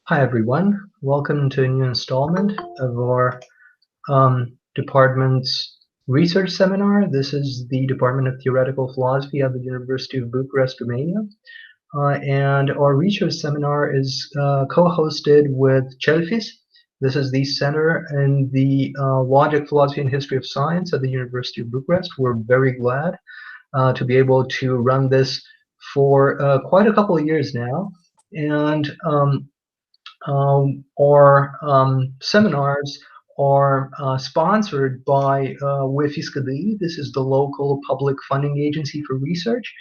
Hi everyone, welcome to a new installment of our department's research seminar. This is the Department of Theoretical Philosophy at the University of Bucharest, Romania. And our research seminar is co-hosted with CELFIS. This is the Center in the Logic, Philosophy, and History of Science at the University of Bucharest. We're very glad to be able to run this for quite a couple of years now. And our seminars are sponsored by UEFISCADI. This is the local public funding agency for research,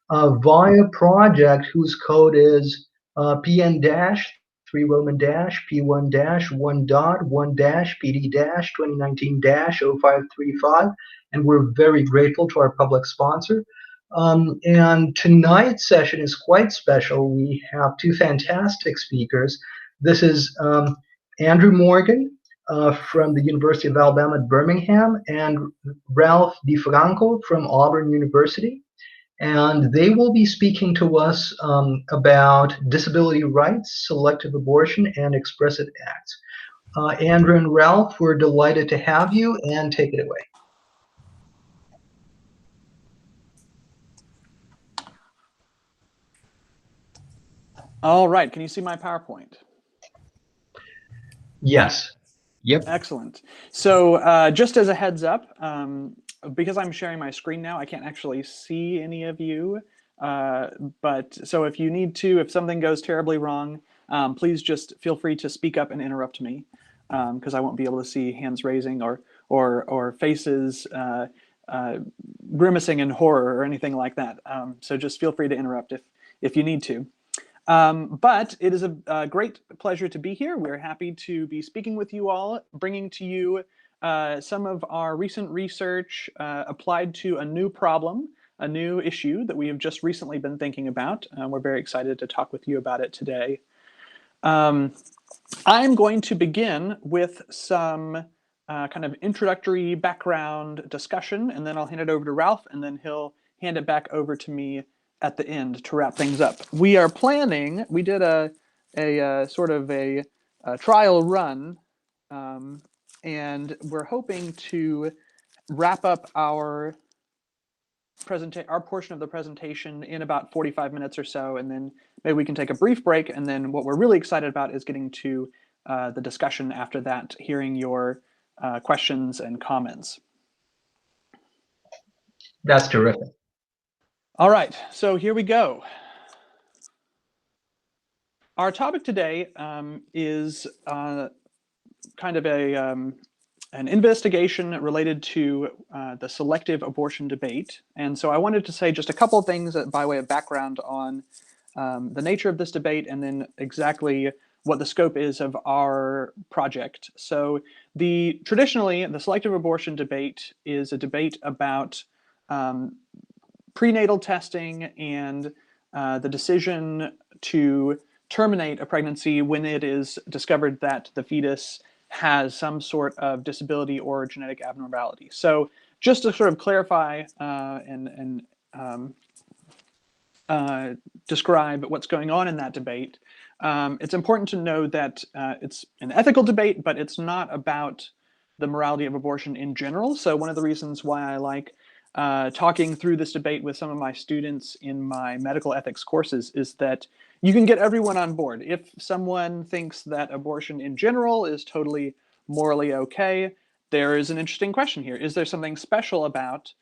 via a project whose code is PN dash 3 Roman dash P1 dash 1 dot 1 dash PD dash 2019 dash 0535, and we're very grateful to our public sponsor. And tonight's session is quite special. We have two fantastic speakers. This is Andrew Morgan from the University of Alabama at Birmingham and Ralph di Franco from Auburn University. And they will be speaking to us about disability rights, selective abortion, and expressive acts. Andrew and Ralph, we're delighted to have you, and take it away. All right, can you see my PowerPoint? Yes. Yep. Excellent. So just as a heads up, because I'm sharing my screen now, I can't actually see any of you. But so if you need to, if something goes terribly wrong, please just feel free to speak up and interrupt me, because I won't be able to see hands raising or faces grimacing in horror or anything like that. So just feel free to interrupt if you need to. But it is a great pleasure to be here. We're happy to be speaking with you all, bringing to you some of our recent research applied to a new problem, a new issue that we have just recently been thinking about. We're very excited to talk with you about it today. I'm going to begin with some kind of introductory background discussion, and then I'll hand it over to Ralph, and then he'll hand it back over to me at the end to wrap things up. We are planning, we did a sort of a trial run, and we're hoping to wrap up our portion of the presentation in about 45 minutes or so, and then maybe we can take a brief break, and then what we're really excited about is getting to the discussion after that, hearing your questions and comments. That's terrific. All right, so here we go. Our topic today is kind of an investigation related to the selective abortion debate. And so I wanted to say just a couple of things by way of background on the nature of this debate, and then exactly what the scope is of our project. So traditionally, the selective abortion debate is a debate about prenatal testing and the decision to terminate a pregnancy when it is discovered that the fetus has some sort of disability or genetic abnormality. So just to sort of clarify and describe what's going on in that debate, it's important to know that it's an ethical debate, but it's not about the morality of abortion in general. So one of the reasons why I like talking through this debate with some of my students in my medical ethics courses is that you can get everyone on board. If someone thinks that abortion in general is totally morally okay, there is an interesting question here. Is there something special about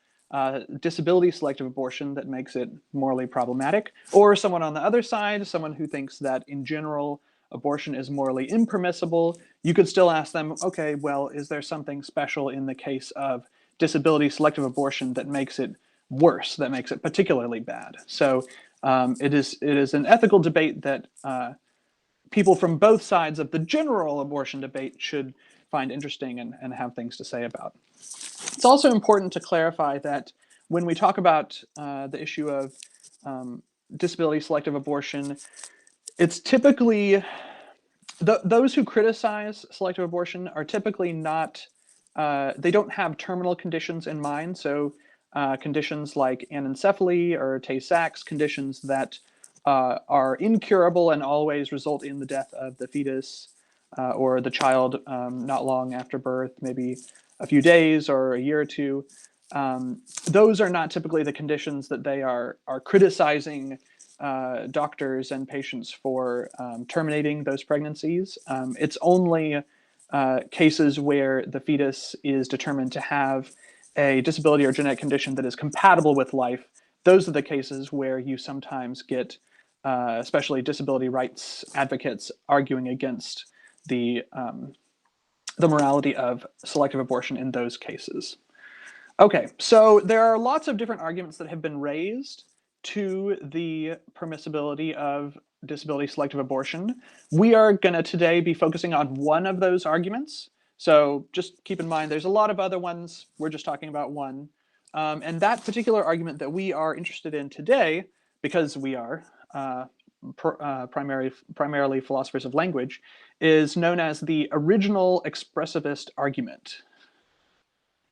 disability selective abortion that makes it morally problematic? Or someone on the other side, someone who thinks that in general abortion is morally impermissible, you could still ask them, okay, well, is there something special in the case of disability selective abortion that makes it worse, that makes it particularly bad? So it is an ethical debate that people from both sides of the general abortion debate should find interesting and have things to say about. It's also important to clarify that when we talk about the issue of disability selective abortion, it's typically, those who criticize selective abortion are typically not, they don't have terminal conditions in mind. So conditions like anencephaly or Tay-Sachs, conditions that are incurable and always result in the death of the fetus or the child not long after birth, maybe a few days or a year or two. Those are not typically the conditions that they are criticizing doctors and patients for terminating those pregnancies. It's only cases where the fetus is determined to have a disability or genetic condition that is compatible with life. Those are the cases where you sometimes get especially disability rights advocates arguing against the morality of selective abortion in those cases. Okay, so there are lots of different arguments that have been raised to the permissibility of disability selective abortion. We are going to today be focusing on one of those arguments. So just keep in mind, there's a lot of other ones. We're just talking about one. And that particular argument that we are interested in today, because we are primarily philosophers of language, is known as the original expressivist argument.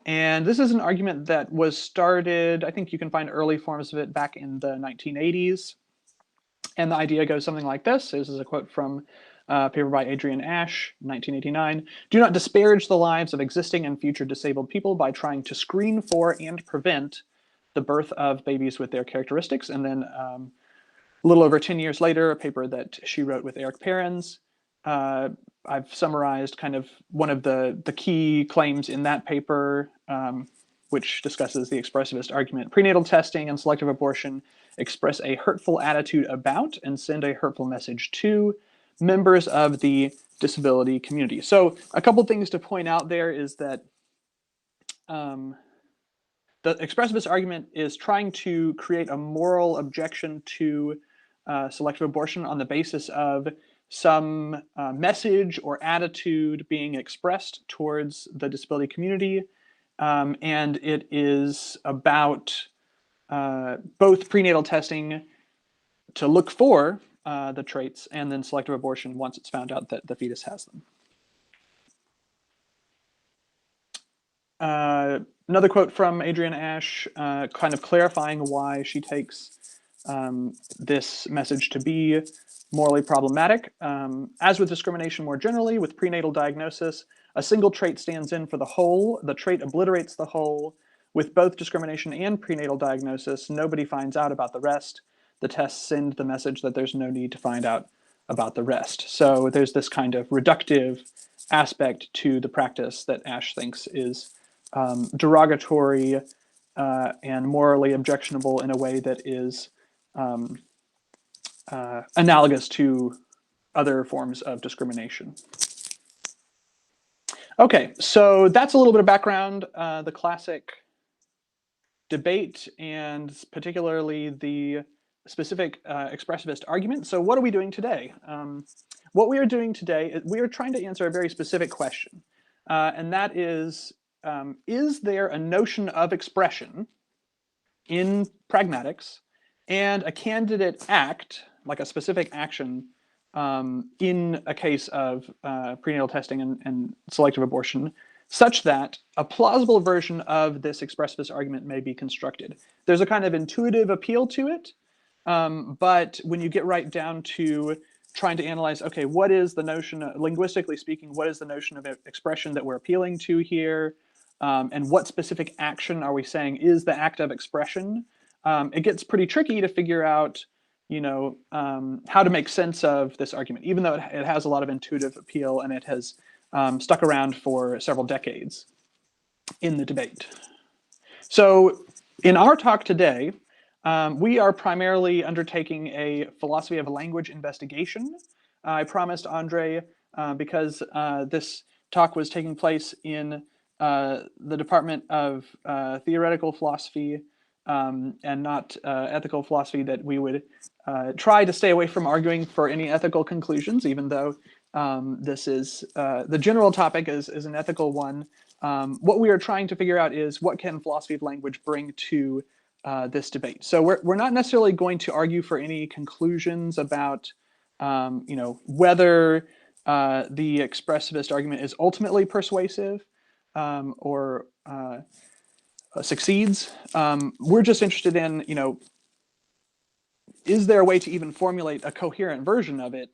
And this is an argument that was started, I think you can find early forms of it back in the 1980s. And the idea goes something like this. This is a quote from a paper by Adrian Ash, 1989. Do not disparage the lives of existing and future disabled people by trying to screen for and prevent the birth of babies with their characteristics. And then a little over 10 years later, a paper that she wrote with Eric Perrins. I've summarized kind of one of the key claims in that paper, which discusses the expressivist argument. Prenatal testing and selective abortion express a hurtful attitude about and send a hurtful message to members of the disability community. So a couple things to point out there is that the expressivist argument is trying to create a moral objection to selective abortion on the basis of some message or attitude being expressed towards the disability community. And it is about both prenatal testing to look for the traits and then selective abortion once it's found out that the fetus has them. Another quote from Adrian Ash, kind of clarifying why she takes this message to be morally problematic. As with discrimination more generally, with prenatal diagnosis, a single trait stands in for the whole. The trait obliterates the whole. With both discrimination and prenatal diagnosis, nobody finds out about the rest. The tests send the message that there's no need to find out about the rest. So there's this kind of reductive aspect to the practice that Ash thinks is derogatory and morally objectionable in a way that is analogous to other forms of discrimination. Okay, so that's a little bit of background, the classic debate and particularly the specific expressivist argument. So what are we doing today? What we are doing today is we are trying to answer a very specific question, and that is there a notion of expression in pragmatics and a candidate act, like a specific action in a case of prenatal testing and selective abortion, such that a plausible version of this expressivist argument may be constructed. There's a kind of intuitive appeal to it, but when you get right down to trying to analyze, okay, what is the notion, linguistically speaking, what is the notion of expression that we're appealing to here, and what specific action are we saying is the act of expression? It gets pretty tricky to figure out, how to make sense of this argument, even though it has a lot of intuitive appeal and it has stuck around for several decades in the debate. So in our talk today, we are primarily undertaking a philosophy of language investigation. I promised Andre, because this talk was taking place in the Department of Theoretical Philosophy and not ethical philosophy, that we would try to stay away from arguing for any ethical conclusions, even though this is the general topic is an ethical one. What we are trying to figure out is what can philosophy of language bring to this debate. So we're not necessarily going to argue for any conclusions about whether the expressivist argument is ultimately persuasive or succeeds. We're just interested in is there a way to even formulate a coherent version of it?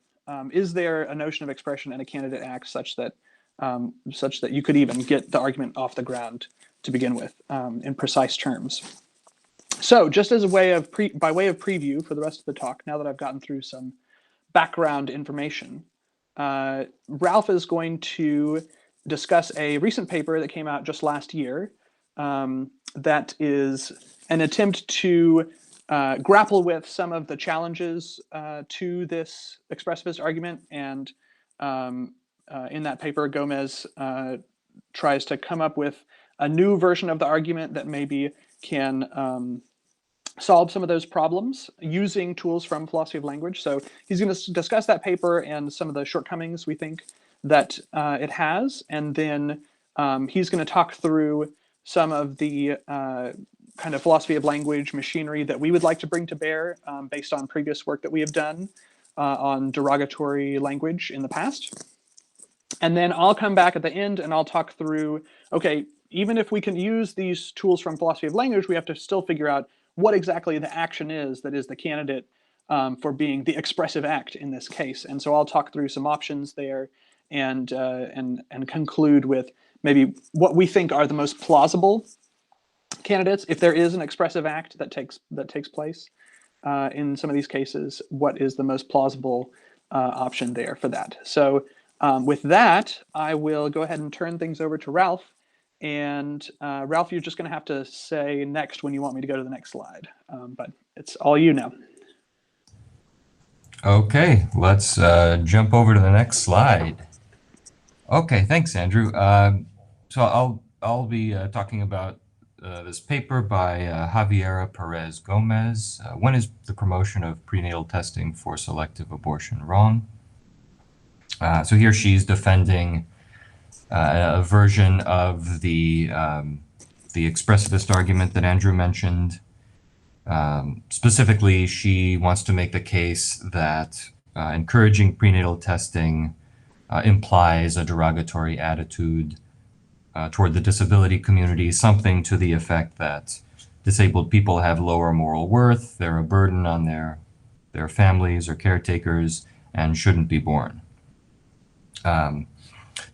Is there a notion of expression in a candidate act such that you could even get the argument off the ground to begin with in precise terms? So just as a way of by way of preview for the rest of the talk, now that I've gotten through some background information, Ralph is going to discuss a recent paper that came out just last year that is an attempt to grapple with some of the challenges to this expressivist argument. And in that paper, Gomez tries to come up with a new version of the argument that maybe can solve some of those problems using tools from philosophy of language. So he's going to discuss that paper and some of the shortcomings we think that it has. And then he's going to talk through some of the kind of philosophy of language machinery that we would like to bring to bear based on previous work that we have done on derogatory language in the past. And then I'll come back at the end and I'll talk through, okay, even if we can use these tools from philosophy of language, we have to still figure out what exactly the action is that is the candidate for being the expressive act in this case. And so I'll talk through some options there and conclude with maybe what we think are the most plausible candidates. If there is an expressive act that takes place in some of these cases, what is the most plausible option there for that? So with that, I will go ahead and turn things over to Ralph. And Ralph, you're just going to have to say next when you want me to go to the next slide. But it's all you now. Okay, let's jump over to the next slide. Okay, thanks, Andrew. So I'll be talking about this paper by Javiera Perez Gomez. When is the promotion of prenatal testing for selective abortion wrong? So here she's defending a version of the expressivist argument that Andrew mentioned. Specifically, she wants to make the case that encouraging prenatal testing implies a derogatory attitude toward the disability community, something to the effect that disabled people have lower moral worth, they're a burden on their families or caretakers, and shouldn't be born.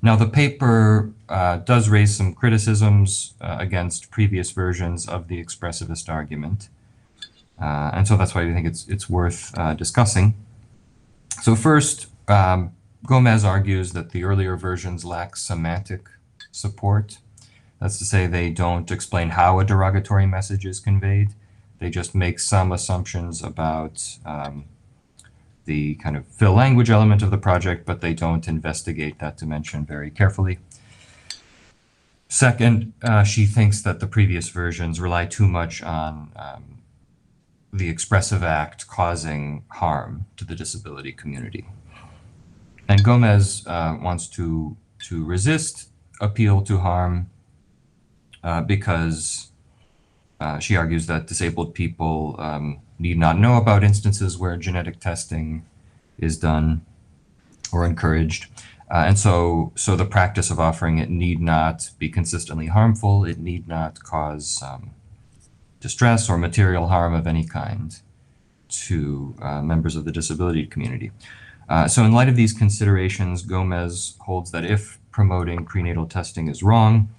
Now, the paper does raise some criticisms against previous versions of the expressivist argument. And so that's why we think it's worth discussing. So first, Gomez argues that the earlier versions lack semantic support. That's to say they don't explain how a derogatory message is conveyed. They just make some assumptions about the kind of fill language element of the project, but they don't investigate that dimension very carefully. Second, she thinks that the previous versions rely too much on the expressive act causing harm to the disability community. And Gomez wants to resist appeal to harm because she argues that disabled people need not know about instances where genetic testing is done or encouraged. And so the practice of offering it need not be consistently harmful. It need not cause distress or material harm of any kind to members of the disability community. So in light of these considerations, Gomez holds that if promoting prenatal testing is wrong,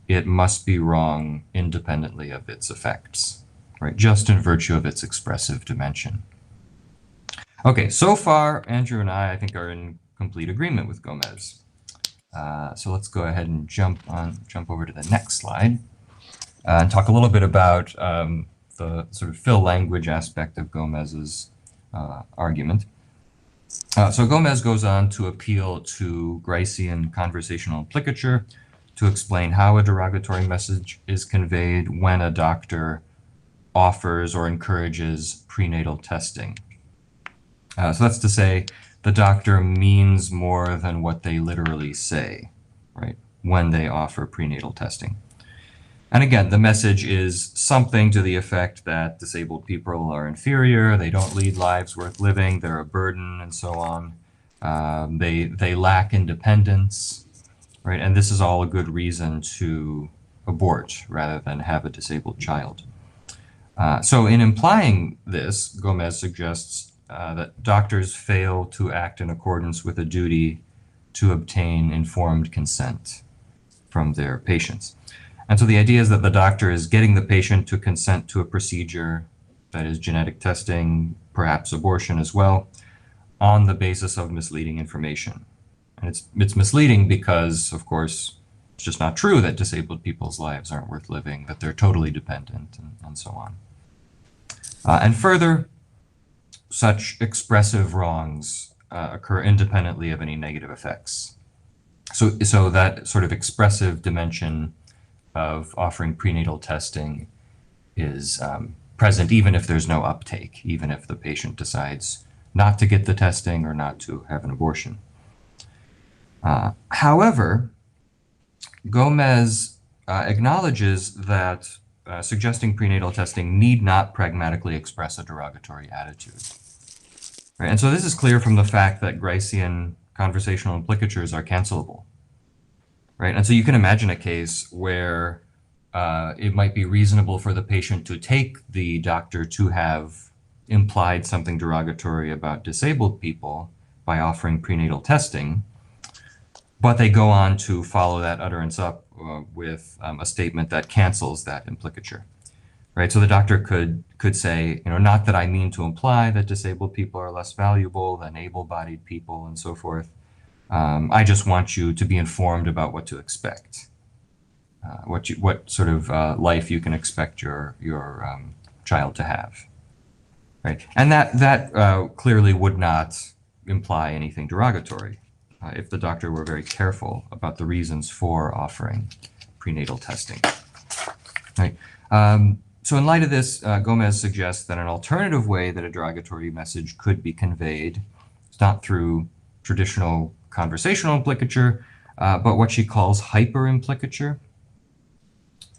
it must be wrong independently of its effects, right? Just in virtue of its expressive dimension. Okay, so far, Andrew and I think, are in complete agreement with Gomez. So let's go ahead and jump over to the next slide and talk a little bit about the sort of fill language aspect of Gomez's argument. So Gomez goes on to appeal to Gricean conversational implicature to explain how a derogatory message is conveyed when a doctor offers or encourages prenatal testing. So that's to say, the doctor means more than what they literally say, right, when they offer prenatal testing. And again, the message is something to the effect that disabled people are inferior, they don't lead lives worth living, they're a burden, and so on. They lack independence, right? And this is all a good reason to abort rather than have a disabled child. So in implying this, Gomez suggests that doctors fail to act in accordance with a duty to obtain informed consent from their patients. And so the idea is that the doctor is getting the patient to consent to a procedure that is genetic testing, perhaps abortion as well, on the basis of misleading information. And it's misleading because, of course, it's just not true that disabled people's lives aren't worth living, that they're totally dependent, and so on. And further, such expressive wrongs occur independently of any negative effects. So that sort of expressive dimension of offering prenatal testing is present even if there's no uptake, even if the patient decides not to get the testing or not to have an abortion. However, Gomez acknowledges that suggesting prenatal testing need not pragmatically express a derogatory attitude. Right? And so this is clear from the fact that Gricean conversational implicatures are cancelable. Right? And so you can imagine a case where it might be reasonable for the patient to take the doctor to have implied something derogatory about disabled people by offering prenatal testing, but they go on to follow that utterance up with a statement that cancels that implicature, right? So the doctor could say, not that I mean to imply that disabled people are less valuable than able-bodied people and so forth. I just want you to be informed about what to expect, what sort of life you can expect your child to have, right? And that clearly would not imply anything derogatory. If the doctor were very careful about the reasons for offering prenatal testing. Right. So in light of this, Gomez suggests that an alternative way that a derogatory message could be conveyed is not through traditional conversational implicature, but what she calls hyperimplicature.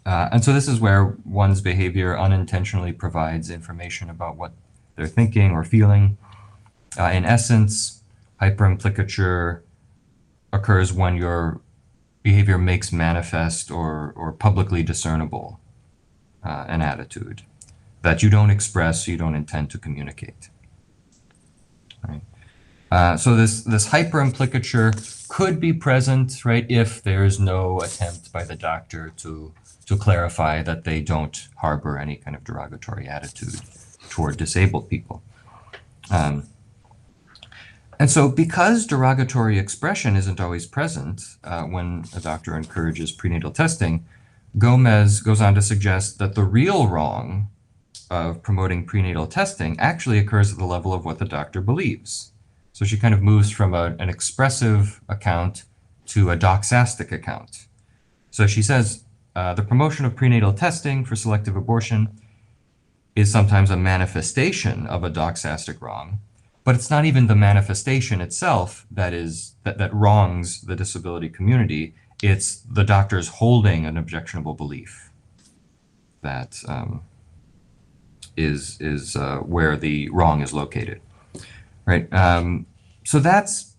And so this is where one's behavior unintentionally provides information about what they're thinking or feeling. In essence, hyperimplicature occurs when your behavior makes manifest or publicly discernible an attitude that you don't express, you don't intend to communicate. Right? So this hyperimplicature could be present, right, if there's no attempt by the doctor to clarify that they don't harbor any kind of derogatory attitude toward disabled people. And so because derogatory expression isn't always present when a doctor encourages prenatal testing, Gomez goes on to suggest that the real wrong of promoting prenatal testing actually occurs at the level of what the doctor believes. So she kind of moves from an expressive account to a doxastic account. So she says the promotion of prenatal testing for selective abortion is sometimes a manifestation of a doxastic wrong, but it's not even the manifestation itself that wrongs the disability community. It's the doctors holding an objectionable belief that is where the wrong is located, right? So that's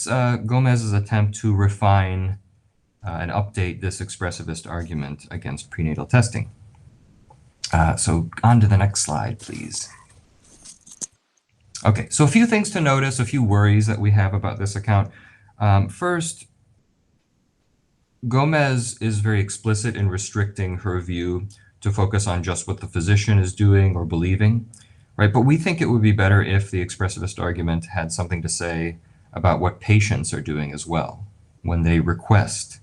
Gomez's attempt to refine and update this expressivist argument against prenatal testing. So on to the next slide, please. Okay, so a few things to notice, a few worries that we have about this account. First, Gomez is very explicit in restricting her view to focus on just what the physician is doing or believing, right? But we think it would be better if the expressivist argument had something to say about what patients are doing as well when they request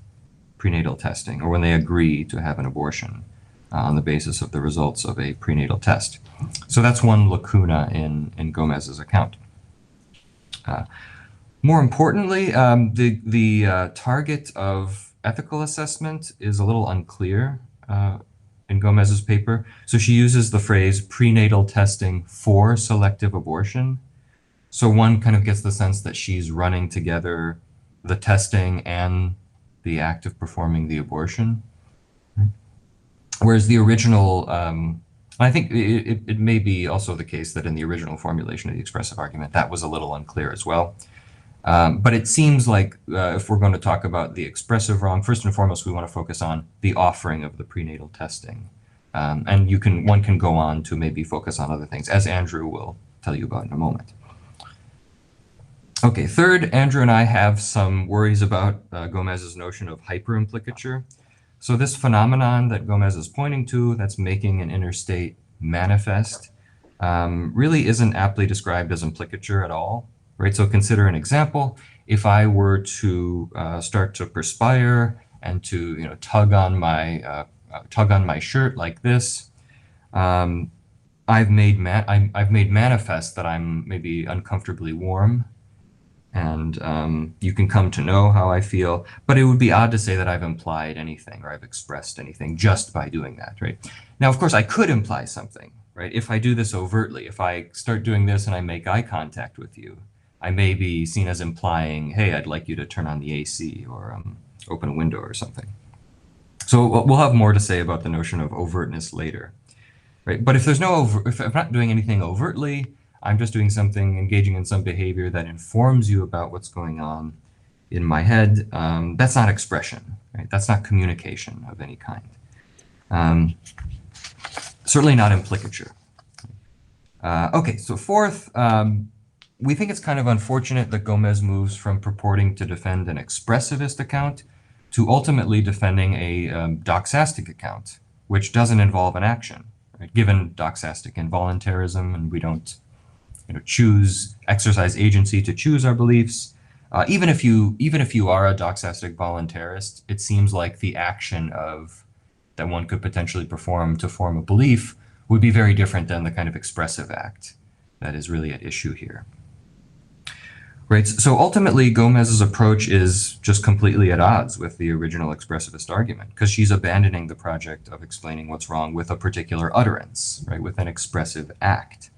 prenatal testing or when they agree to have an abortion on the basis of the results of a prenatal test. So that's one lacuna in Gomez's account. More importantly, the target of ethical assessment is a little unclear in Gomez's paper. So she uses the phrase prenatal testing for selective abortion. So one kind of gets the sense that she's running together the testing and the act of performing the abortion. Whereas the original, I think it may be also the case that in the original formulation of the expressive argument, that was a little unclear as well. But it seems like if we're going to talk about the expressive wrong, first and foremost, we want to focus on the offering of the prenatal testing. And one can go on to maybe focus on other things, as Andrew will tell you about in a moment. Okay, third, Andrew and I have some worries about Gomez's notion of hyperimplicature. So this phenomenon that Gomez is pointing to, that's making an inner state manifest, really isn't aptly described as implicature at all, right? So consider an example. If I were to start to perspire and to tug on my shirt like this, I've made manifest that I'm maybe uncomfortably warm, and you can come to know how I feel, but it would be odd to say that I've implied anything or I've expressed anything just by doing that, right? Now, of course, I could imply something, right? If I do this overtly, if I start doing this and I make eye contact with you, I may be seen as implying, hey, I'd like you to turn on the AC or open a window or something. So we'll have more to say about the notion of overtness later, right? But if there's if I'm not doing anything overtly, I'm just doing something, engaging in some behavior that informs you about what's going on in my head, that's not expression, right? That's not communication of any kind. Certainly not implicature. Okay, so fourth, we think it's kind of unfortunate that Gomez moves from purporting to defend an expressivist account to ultimately defending a doxastic account, which doesn't involve an action, right? Given doxastic involuntarism, and we don't exercise agency to choose our beliefs. Even if you are a doxastic voluntarist, it seems like the action that one could potentially perform to form a belief would be very different than the kind of expressive act that is really at issue here. Right. So ultimately, Gomez's approach is just completely at odds with the original expressivist argument, because she's abandoning the project of explaining what's wrong with a particular utterance, right, with an expressive act.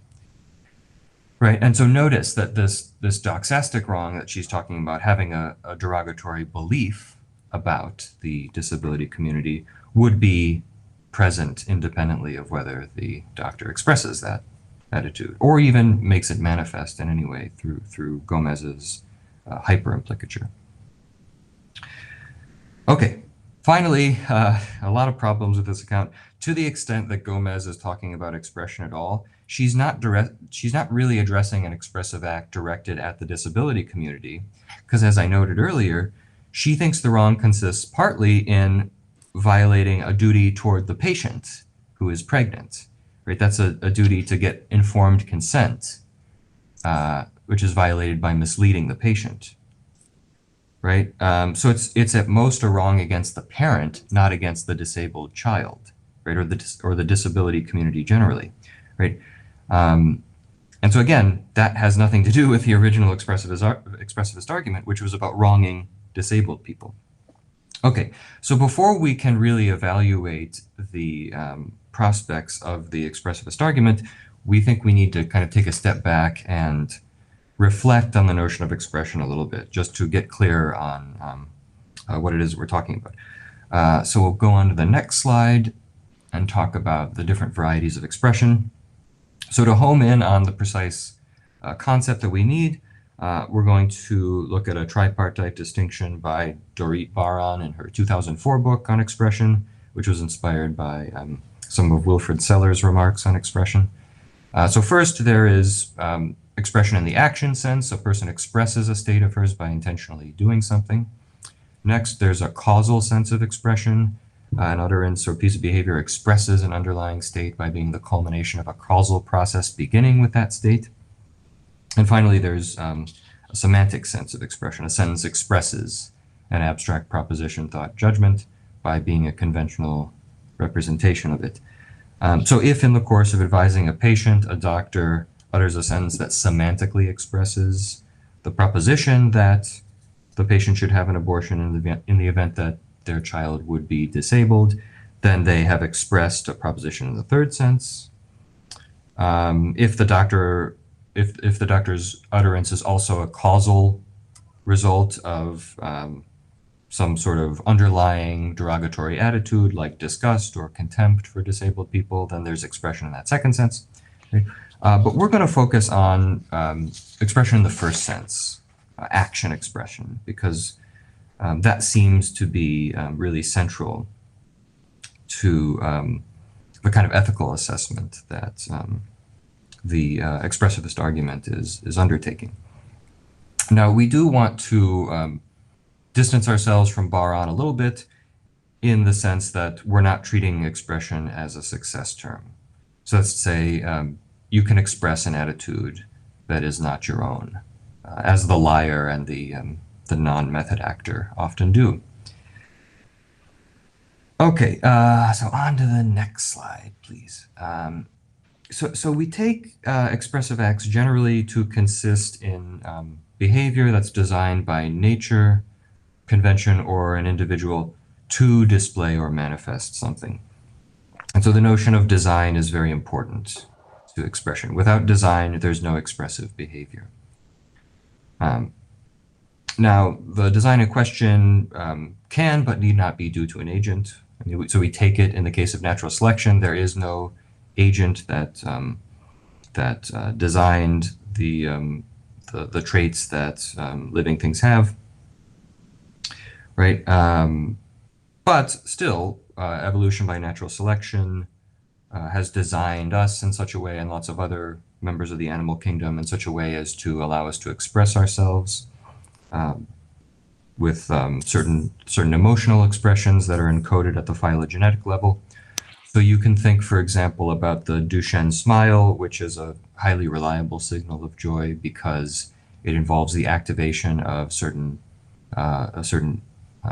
Right, and so notice that this doxastic wrong that she's talking about, having a derogatory belief about the disability community, would be present independently of whether the doctor expresses that attitude or even makes it manifest in any way through Gomez's hyperimplicature. Okay, finally, a lot of problems with this account. To the extent that Gomez is talking about expression at all, she's not really addressing an expressive act directed at the disability community, because as I noted earlier, she thinks the wrong consists partly in violating a duty toward the patient who is pregnant, right? That's a duty to get informed consent, which is violated by misleading the patient, right? So it's at most a wrong against the parent, not against the disabled child, right? Or the disability community generally, right? And so again, that has nothing to do with the original expressivist argument, which was about wronging disabled people. Okay, so before we can really evaluate the prospects of the expressivist argument, we think we need to kind of take a step back and reflect on the notion of expression a little bit, just to get clear on what it is we're talking about. So we'll go on to the next slide and talk about the different varieties of expression. So to home in on the precise concept that we need, we're going to look at a tripartite distinction by Dorit Baron in her 2004 book on expression, which was inspired by some of Wilfrid Seller's remarks on expression. So first, there is expression in the action sense. A person expresses a state of hers by intentionally doing something. Next, there's a causal sense of expression. An utterance or piece of behavior expresses an underlying state by being the culmination of a causal process beginning with that state. And finally, there's a semantic sense of expression. A sentence expresses an abstract proposition, thought, judgment by being a conventional representation of it. So if in the course of advising a patient, a doctor utters a sentence that semantically expresses the proposition that the patient should have an abortion in the event that their child would be disabled, then they have expressed a proposition in the third sense. If the doctor's utterance is also a causal result of some sort of underlying derogatory attitude like disgust or contempt for disabled people, then there's expression in that second sense. Okay? But we're going to focus on expression in the first sense, action expression, because that seems to be really central to the kind of ethical assessment that the expressivist argument is undertaking. Now, we do want to distance ourselves from Bar-on a little bit in the sense that we're not treating expression as a success term. So let's say you can express an attitude that is not your own, as the liar and the non-method actor often do. Okay, so on to the next slide, please. So we take expressive acts generally to consist in behavior that's designed by nature, convention, or an individual to display or manifest something. And so the notion of design is very important to expression. Without design, there's no expressive behavior. Now, the design in question can but need not be due to an agent. I mean, so we take it in the case of natural selection, there is no agent that designed the traits that living things have, right? But still, evolution by natural selection has designed us in such a way, and lots of other members of the animal kingdom, in such a way as to allow us to express ourselves with certain emotional expressions that are encoded at the phylogenetic level. So you can think, for example, about the Duchenne smile, which is a highly reliable signal of joy because it involves the activation of a certain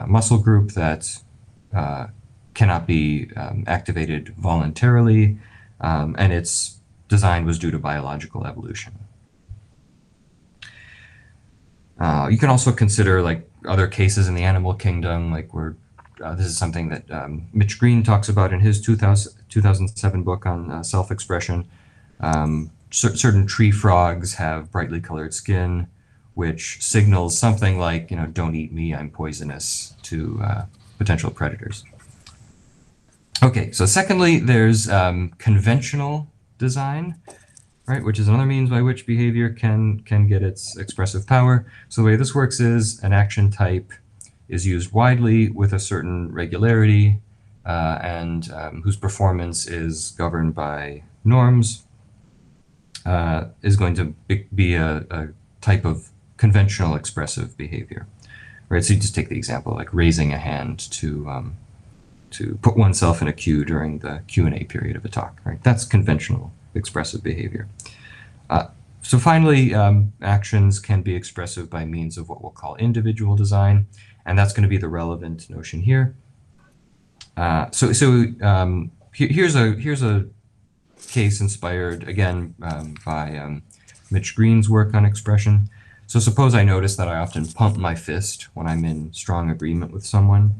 muscle group that cannot be activated voluntarily, and its design was due to biological evolution. You can also consider like other cases in the animal kingdom, like where this is something that Mitch Green talks about in his 2007 book on self-expression. Certain tree frogs have brightly colored skin, which signals something like, you know, don't eat me, I'm poisonous, to potential predators. Okay, so secondly, there's conventional design, right, which is another means by which behavior can get its expressive power. So the way this works is an action type is used widely with a certain regularity and whose performance is governed by norms, is going to be a type of conventional expressive behavior, right? So you just take the example like raising a hand to put oneself in a queue during the Q&A period of a talk, right? That's conventional expressive behavior. So finally, actions can be expressive by means of what we'll call individual design, and that's going to be the relevant notion here. Here's a case inspired again by Mitch Green's work on expression. So suppose I notice that I often pump my fist when I'm in strong agreement with someone.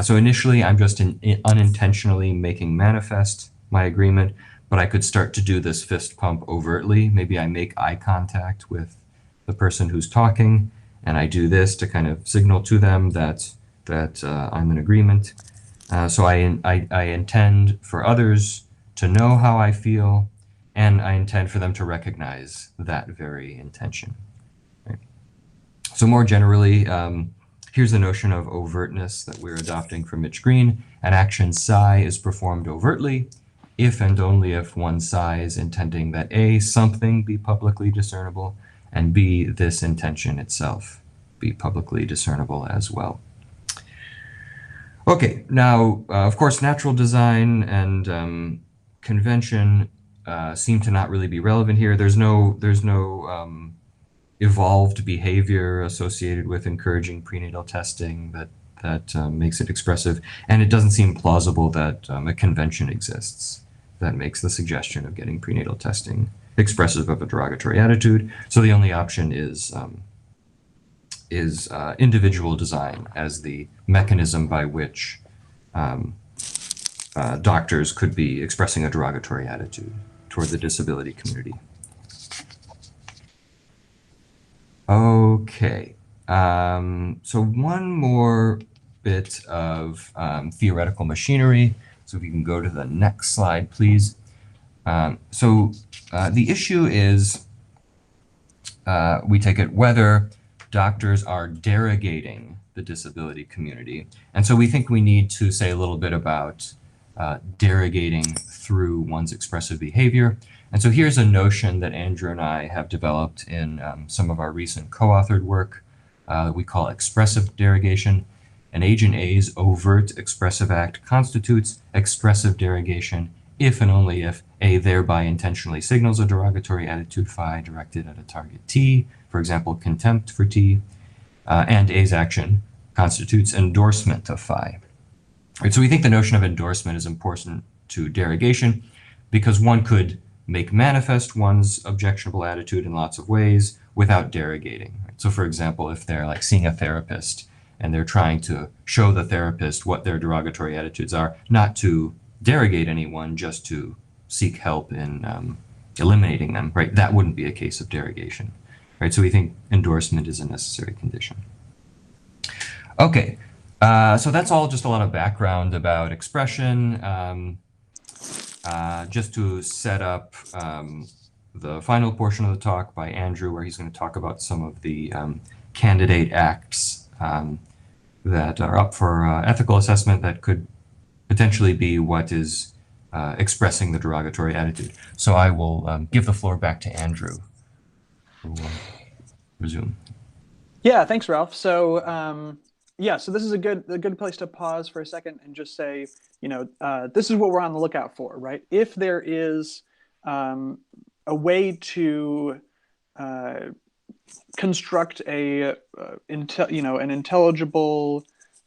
So initially, I'm just unintentionally making manifest my agreement, but I could start to do this fist pump overtly. Maybe I make eye contact with the person who's talking, and I do this to kind of signal to them that I'm in agreement. So I intend for others to know how I feel, and I intend for them to recognize that very intention. Right? So more generally, here's the notion of overtness that we're adopting from Mitch Green. An action psi is performed overtly if and only if one psi is intending that A, something be publicly discernible, and B, this intention itself be publicly discernible as well. Okay, now, of course, natural design and convention seem to not really be relevant here. There's no evolved behavior associated with encouraging prenatal testing that makes it expressive, and it doesn't seem plausible that a convention exists that makes the suggestion of getting prenatal testing expressive of a derogatory attitude. So the only option is individual design as the mechanism by which doctors could be expressing a derogatory attitude toward the disability community. Okay, so one more bit of theoretical machinery. So if you can go to the next slide, please. The issue is, we take it whether doctors are derogating the disability community. And so we think we need to say a little bit about derogating through one's expressive behavior. And so here's a notion that Andrew and I have developed in some of our recent co-authored work that we call expressive derogation. An agent A's overt expressive act constitutes expressive derogation if and only if A thereby intentionally signals a derogatory attitude phi directed at a target T, for example, contempt for T, and A's action constitutes endorsement of phi. Right, so we think the notion of endorsement is important to derogation because one could make manifest one's objectionable attitude in lots of ways without derogating. Right? So for example, if they're like seeing a therapist and they're trying to show the therapist what their derogatory attitudes are, not to derogate anyone, just to seek help in eliminating them, right? That wouldn't be a case of derogation, right? So we think endorsement is a necessary condition. Okay, so that's all just a lot of background about expression. Just to set up the final portion of the talk by Andrew, where he's going to talk about some of the candidate acts that are up for ethical assessment that could potentially be what is expressing the derogatory attitude. So I will give the floor back to Andrew, who will resume. Yeah, thanks, Ralph. So yeah, so this is a good place to pause for a second and just say, you know, this is what we're on the lookout for, right? If there is a way to construct an intelligible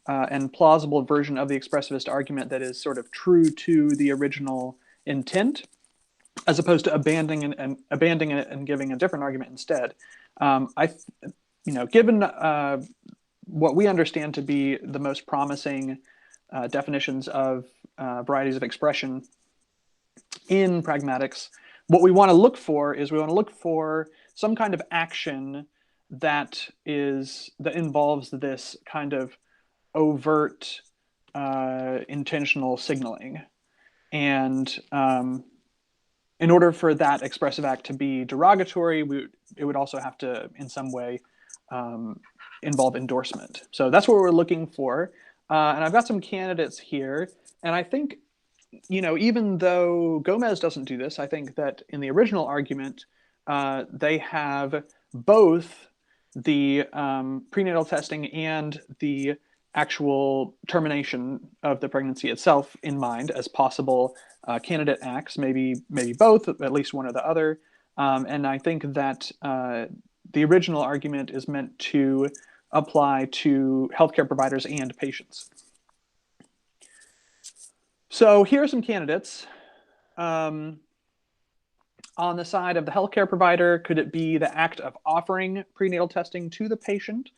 and plausible version of the expressivist argument that is sort of true to the original intent, as opposed to abandoning it and giving a different argument instead. Given what we understand to be the most promising definitions of varieties of expression in pragmatics, what we want to look for is some kind of action that involves this kind of overt intentional signaling. And in order for that expressive act to be derogatory, it would also have to, in some way, involve endorsement. So that's what we're looking for. And I've got some candidates here. And I think, you know, even though Gomez doesn't do this, I think that in the original argument, they have both the prenatal testing and the actual termination of the pregnancy itself in mind as possible candidate acts, maybe both, at least one or the other. And I think that the original argument is meant to apply to healthcare providers and patients. So here are some candidates. On the side of the healthcare provider, could it be the act of offering prenatal testing to the patient?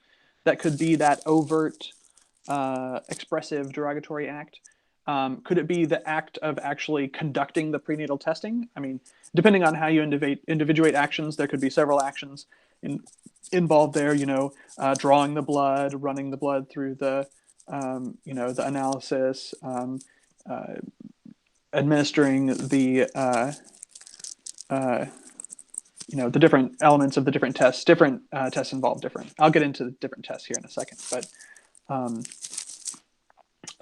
That could be that overt, expressive derogatory act. Could it be the act of actually conducting the prenatal testing? I mean, depending on how you individuate actions, there could be several actions involved there, you know, drawing the blood, running the blood through the, the analysis, administering the, the different elements of the different tests. Different tests involve different. I'll get into the different tests here in a second, but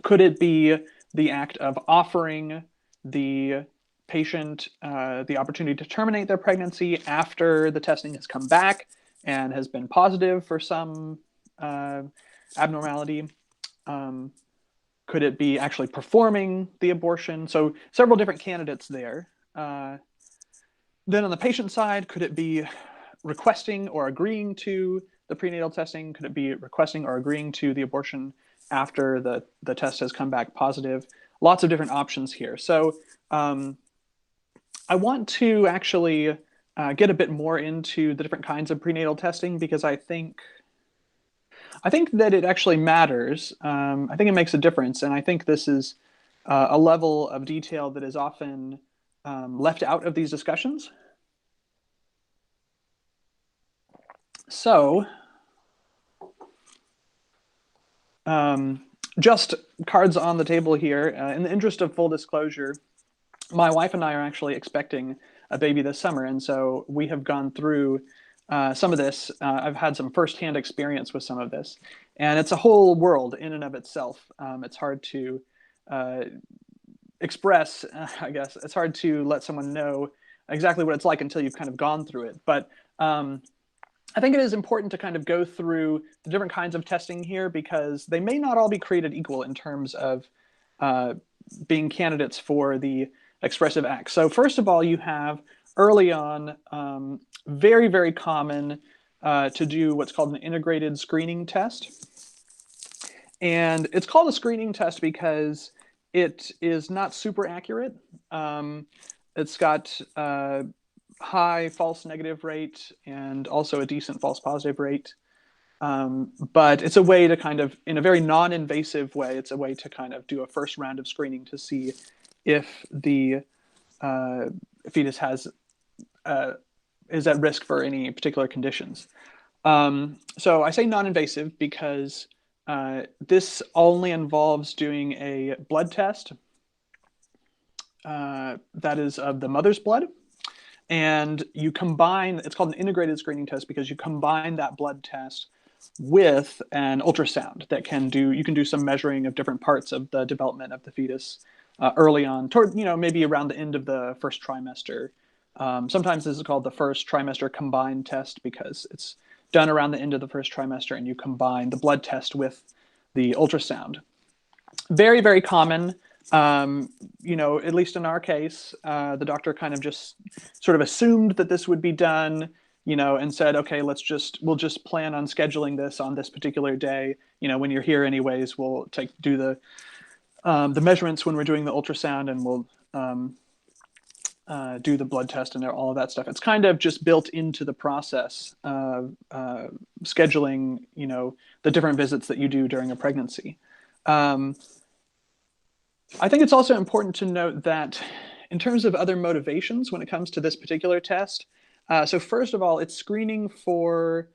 could it be the act of offering the patient the opportunity to terminate their pregnancy after the testing has come back and has been positive for some abnormality? Could it be actually performing the abortion? So several different candidates there. Then on the patient side, could it be requesting or agreeing to the prenatal testing? Could it be requesting or agreeing to the abortion after the test has come back positive? Lots of different options here. So I want to actually get a bit more into the different kinds of prenatal testing because I think that it actually matters. I think it makes a difference, and I think this is a level of detail that is often left out of these discussions. So, just cards on the table here. In the interest of full disclosure, my wife and I are actually expecting a baby this summer, and so we have gone through some of this. I've had some firsthand experience with some of this, and it's a whole world in and of itself. It's hard to express, I guess. It's hard to let someone know exactly what it's like until you've kind of gone through it. But I think it is important to kind of go through the different kinds of testing here, because they may not all be created equal in terms of being candidates for the expressive acts. So first of all, you have early on, very, very common to do what's called an integrated screening test. And it's called a screening test because it is not super accurate. It's got high false negative rate and also a decent false positive rate. But it's a way to kind of, in a very non-invasive way, it's a way to kind of do a first round of screening to see if the fetus is at risk for any particular conditions. So I say non-invasive because this only involves doing a blood test that is of the mother's blood. And you combine, it's called an integrated screening test because you combine that blood test with an ultrasound that you can do some measuring of different parts of the development of the fetus early on, toward, maybe around the end of the first trimester. Sometimes this is called the first trimester combined test because it's done around the end of the first trimester and you combine the blood test with the ultrasound. Very, very common. At least in our case, the doctor kind of just sort of assumed that this would be done, and said, okay, we'll just plan on scheduling this on this particular day. When you're here anyways, we'll do the measurements when we're doing the ultrasound, and we'll do the blood test and all of that stuff. It's kind of just built into the process of scheduling, the different visits that you do during a pregnancy. I think it's also important to note that in terms of other motivations when it comes to this particular test, so first of all, it's screening for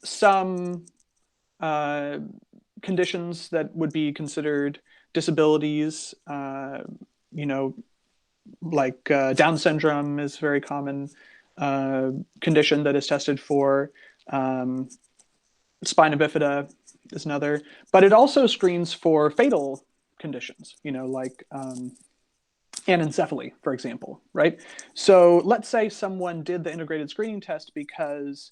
some conditions that would be considered disabilities, like Down syndrome is a very common condition that is tested for. Spina bifida is another, but it also screens for fatal conditions, like anencephaly, for example, right? So let's say someone did the integrated screening test because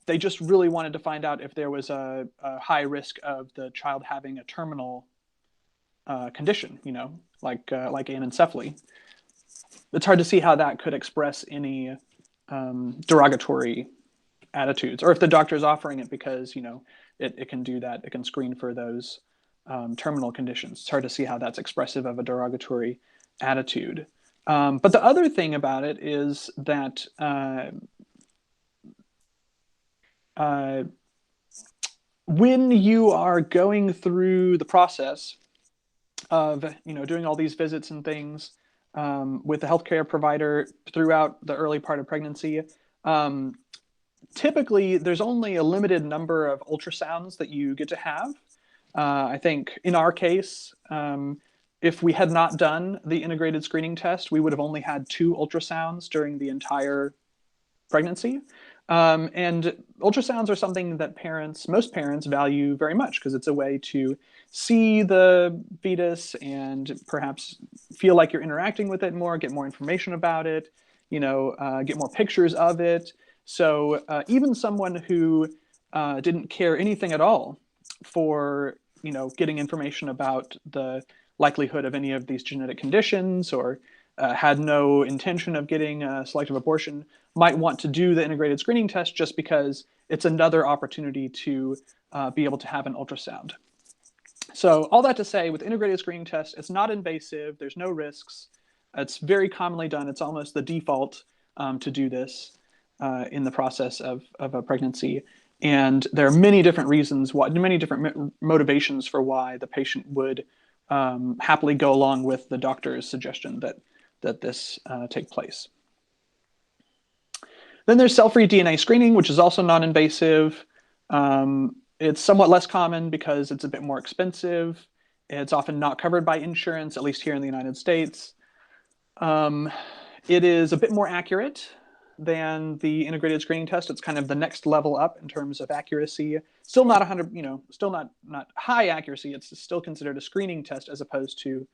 they just really wanted to find out if there was a high risk of the child having a terminal condition, like anencephaly. It's hard to see how that could express any derogatory attitudes, or if the doctor is offering it because, it can do that. It can screen for those terminal conditions. It's hard to see how that's expressive of a derogatory attitude. But the other thing about it is that when you are going through the process of doing all these visits and things with the healthcare provider throughout the early part of pregnancy, typically there's only a limited number of ultrasounds that you get to have. I think in our case, if we had not done the integrated screening test, we would have only had 2 ultrasounds during the entire pregnancy. And ultrasounds are something that most parents value very much because it's a way to see the fetus and perhaps feel like you're interacting with it more, get more information about it, get more pictures of it. So even someone who didn't care anything at all for, getting information about the likelihood of any of these genetic conditions, or had no intention of getting a selective abortion, might want to do the integrated screening test just because it's another opportunity to be able to have an ultrasound. So all that to say, with integrated screening test, it's not invasive. There's no risks. It's very commonly done. It's almost the default to do this in the process of a pregnancy. And there are many different reasons why, many different motivations for why the patient would happily go along with the doctor's suggestion that this take place. Then there's cell-free DNA screening, which is also non-invasive. It's somewhat less common because it's a bit more expensive. It's often not covered by insurance, at least here in the United States. It is a bit more accurate than the integrated screening test. It's kind of the next level up in terms of accuracy. Still not 100, still not high accuracy. It's still considered a screening test as opposed to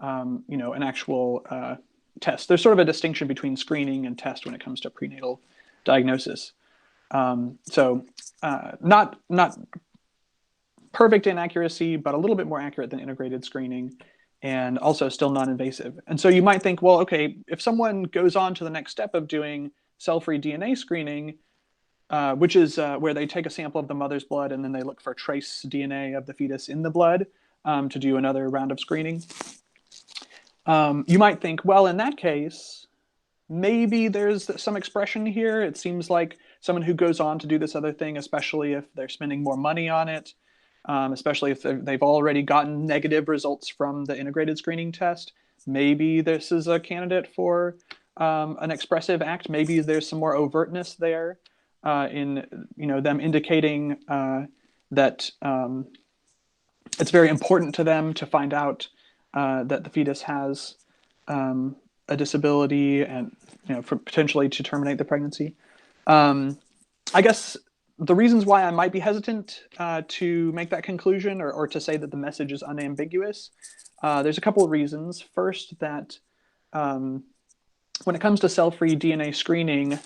an actual test. There's sort of a distinction between screening and test when it comes to prenatal diagnosis. So not perfect inaccuracy, but a little bit more accurate than integrated screening, and also still non-invasive. And so you might think, well, okay, if someone goes on to the next step of doing cell-free DNA screening, which is where they take a sample of the mother's blood and then they look for trace DNA of the fetus in the blood to do another round of screening. You might think, well, in that case, maybe there's some expression here. It seems like someone who goes on to do this other thing, especially if they're spending more money on it, especially if they've already gotten negative results from the integrated screening test, maybe this is a candidate for an expressive act. Maybe there's some more overtness there in them indicating that it's very important to them to find out that the fetus has a disability, and for potentially to terminate the pregnancy. I guess the reasons why I might be hesitant to make that conclusion or to say that the message is unambiguous, there's a couple of reasons. First, that when it comes to cell-free DNA screening,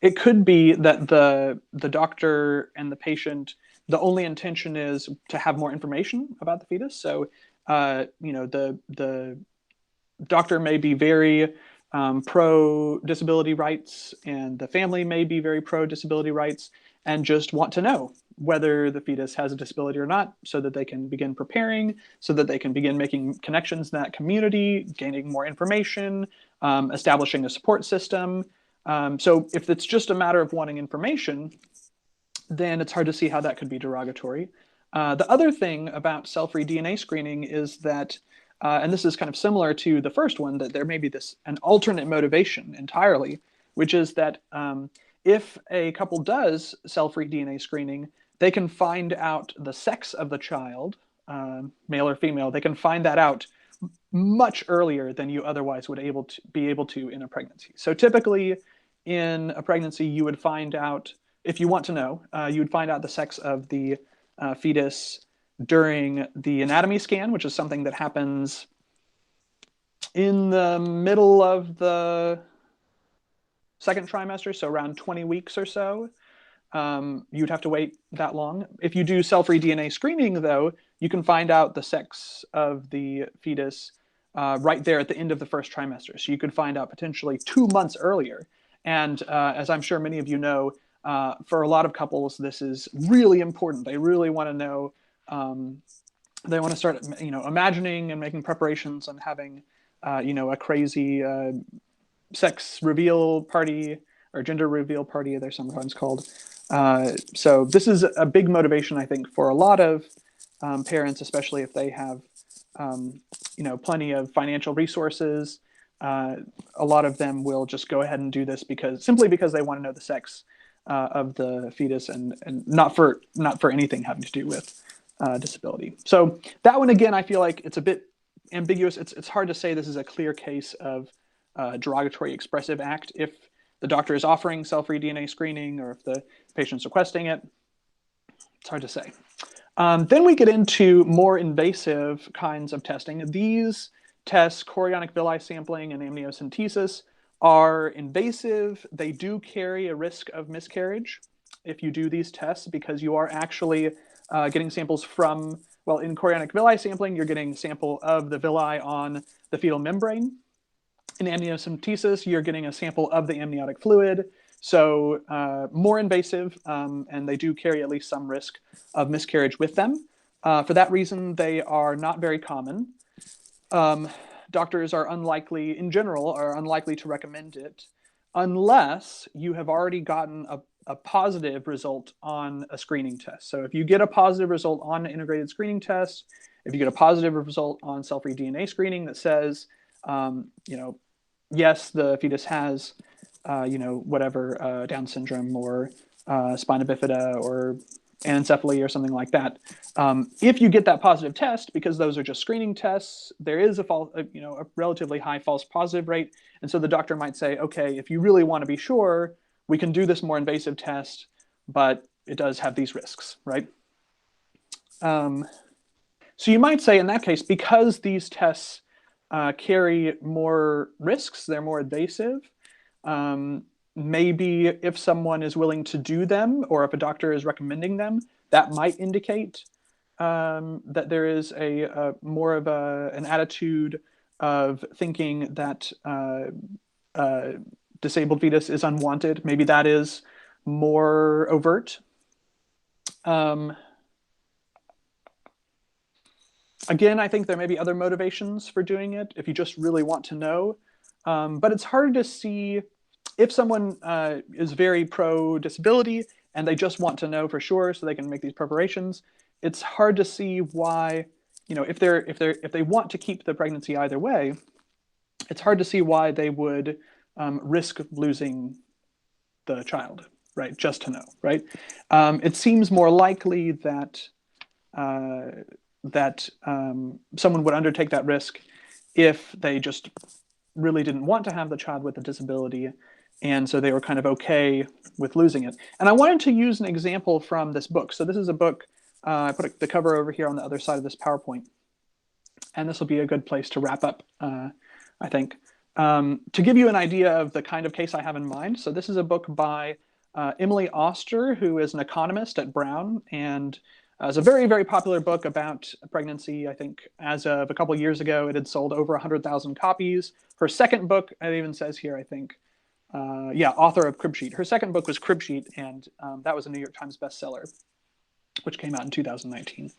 it could be that the doctor and the patient, the only intention is to have more information about the fetus. So, the doctor may be very pro-disability rights, and the family may be very pro-disability rights, and just want to know whether the fetus has a disability or not, so that they can begin preparing, so that they can begin making connections in that community, gaining more information, establishing a support system. So if it's just a matter of wanting information, then it's hard to see how that could be derogatory. The other thing about cell-free DNA screening is that, and this is kind of similar to the first one, that there may be an alternate motivation entirely, which is that if a couple does cell-free DNA screening, they can find out the sex of the child, male or female. They can find that out much earlier than you otherwise would be able to in a pregnancy. So typically in a pregnancy, you would find out, if you want to know, you would find out the sex of the fetus during the anatomy scan, which is something that happens in the middle of the second trimester, so around 20 weeks or so. You'd have to wait that long. If you do cell-free DNA screening, though, you can find out the sex of the fetus right there at the end of the first trimester. So you could find out potentially 2 months earlier. And as I'm sure many of you know, for a lot of couples, this is really important. They really want to know. They want to start, imagining and making preparations and having, a crazy sex reveal party or gender reveal party, they're sometimes called. So this is a big motivation, I think, for a lot of parents, especially if they have, plenty of financial resources. A lot of them will just go ahead and do this simply because they want to know the sex of the fetus, and not for anything having to do with disability. So that one, again, I feel like it's a bit ambiguous. It's hard to say this is a clear case of derogatory expressive act if the doctor is offering cell-free DNA screening or if the patient's requesting it. It's hard to say. Then we get into more invasive kinds of testing. These tests, chorionic villi sampling and amniocentesis, are invasive. They do carry a risk of miscarriage if you do these tests, because you are actually getting samples from, well, in chorionic villi sampling, you're getting a sample of the villi on the fetal membrane. In amniocentesis, you're getting a sample of the amniotic fluid. So more invasive, and they do carry at least some risk of miscarriage with them. For that reason, they are not very common. Doctors are unlikely, in general, are unlikely to recommend it unless you have already gotten a positive result on a screening test. So if you get a positive result on an integrated screening test, if you get a positive result on cell-free DNA screening that says, yes, the fetus has, whatever, Down syndrome or spina bifida or anencephaly or something like that. If you get that positive test, because those are just screening tests, there is a relatively high false positive rate. And so the doctor might say, okay, if you really want to be sure, we can do this more invasive test, but it does have these risks, right? So you might say in that case, because these tests carry more risks, they're more invasive, maybe if someone is willing to do them, or if a doctor is recommending them, that might indicate that there is a more of an attitude of thinking that disabled fetus is unwanted. Maybe that is more overt. Again, I think there may be other motivations for doing it if you just really want to know. But it's hard to see if someone is very pro-disability and they just want to know for sure so they can make these preparations. It's hard to see why, if they want to keep the pregnancy either way, it's hard to see why they would risk losing the child, right? Just to know, right? It seems more likely that someone would undertake that risk if they just really didn't want to have the child with a disability, and so they were kind of okay with losing it. And I wanted to use an example from this book. So this is a book, I put the cover over here on the other side of this PowerPoint, and this will be a good place to wrap up, I think. To give you an idea of the kind of case I have in mind, so this is a book by Emily Oster, who is an economist at Brown, and it's a very, very popular book about pregnancy. I think as of a couple of years ago, it had sold over 100,000 copies. Her second book, it even says here, I think, author of Crib Sheet. Her second book was Crib Sheet, and that was a New York Times bestseller, which came out in 2019.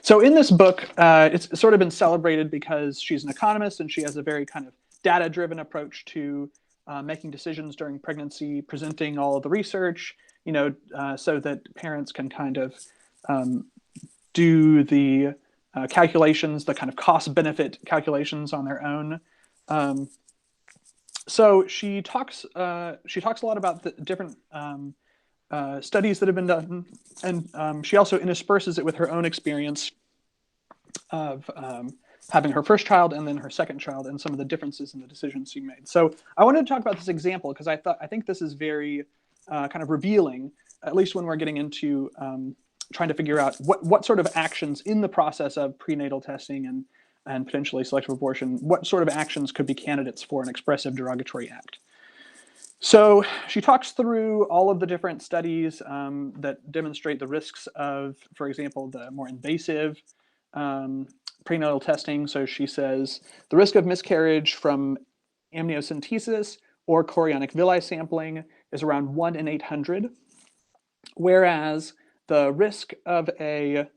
So in this book, it's sort of been celebrated because she's an economist and she has a very kind of data-driven approach to making decisions during pregnancy, presenting all of the research, so that parents can kind of do the calculations, the kind of cost-benefit calculations on their own. So she talks a lot about the different studies that have been done, and she also intersperses it with her own experience of having her first child and then her second child, and some of the differences in the decisions she made. So I wanted to talk about this example because I think this is very kind of revealing, at least when we're getting into trying to figure out what sort of actions in the process of prenatal testing and potentially selective abortion, what sort of actions could be candidates for an expressive derogatory act. So she talks through all of the different studies that demonstrate the risks of, for example, the more invasive prenatal testing. So she says the risk of miscarriage from amniocentesis or chorionic villi sampling is around 1 in 800, whereas the risk of a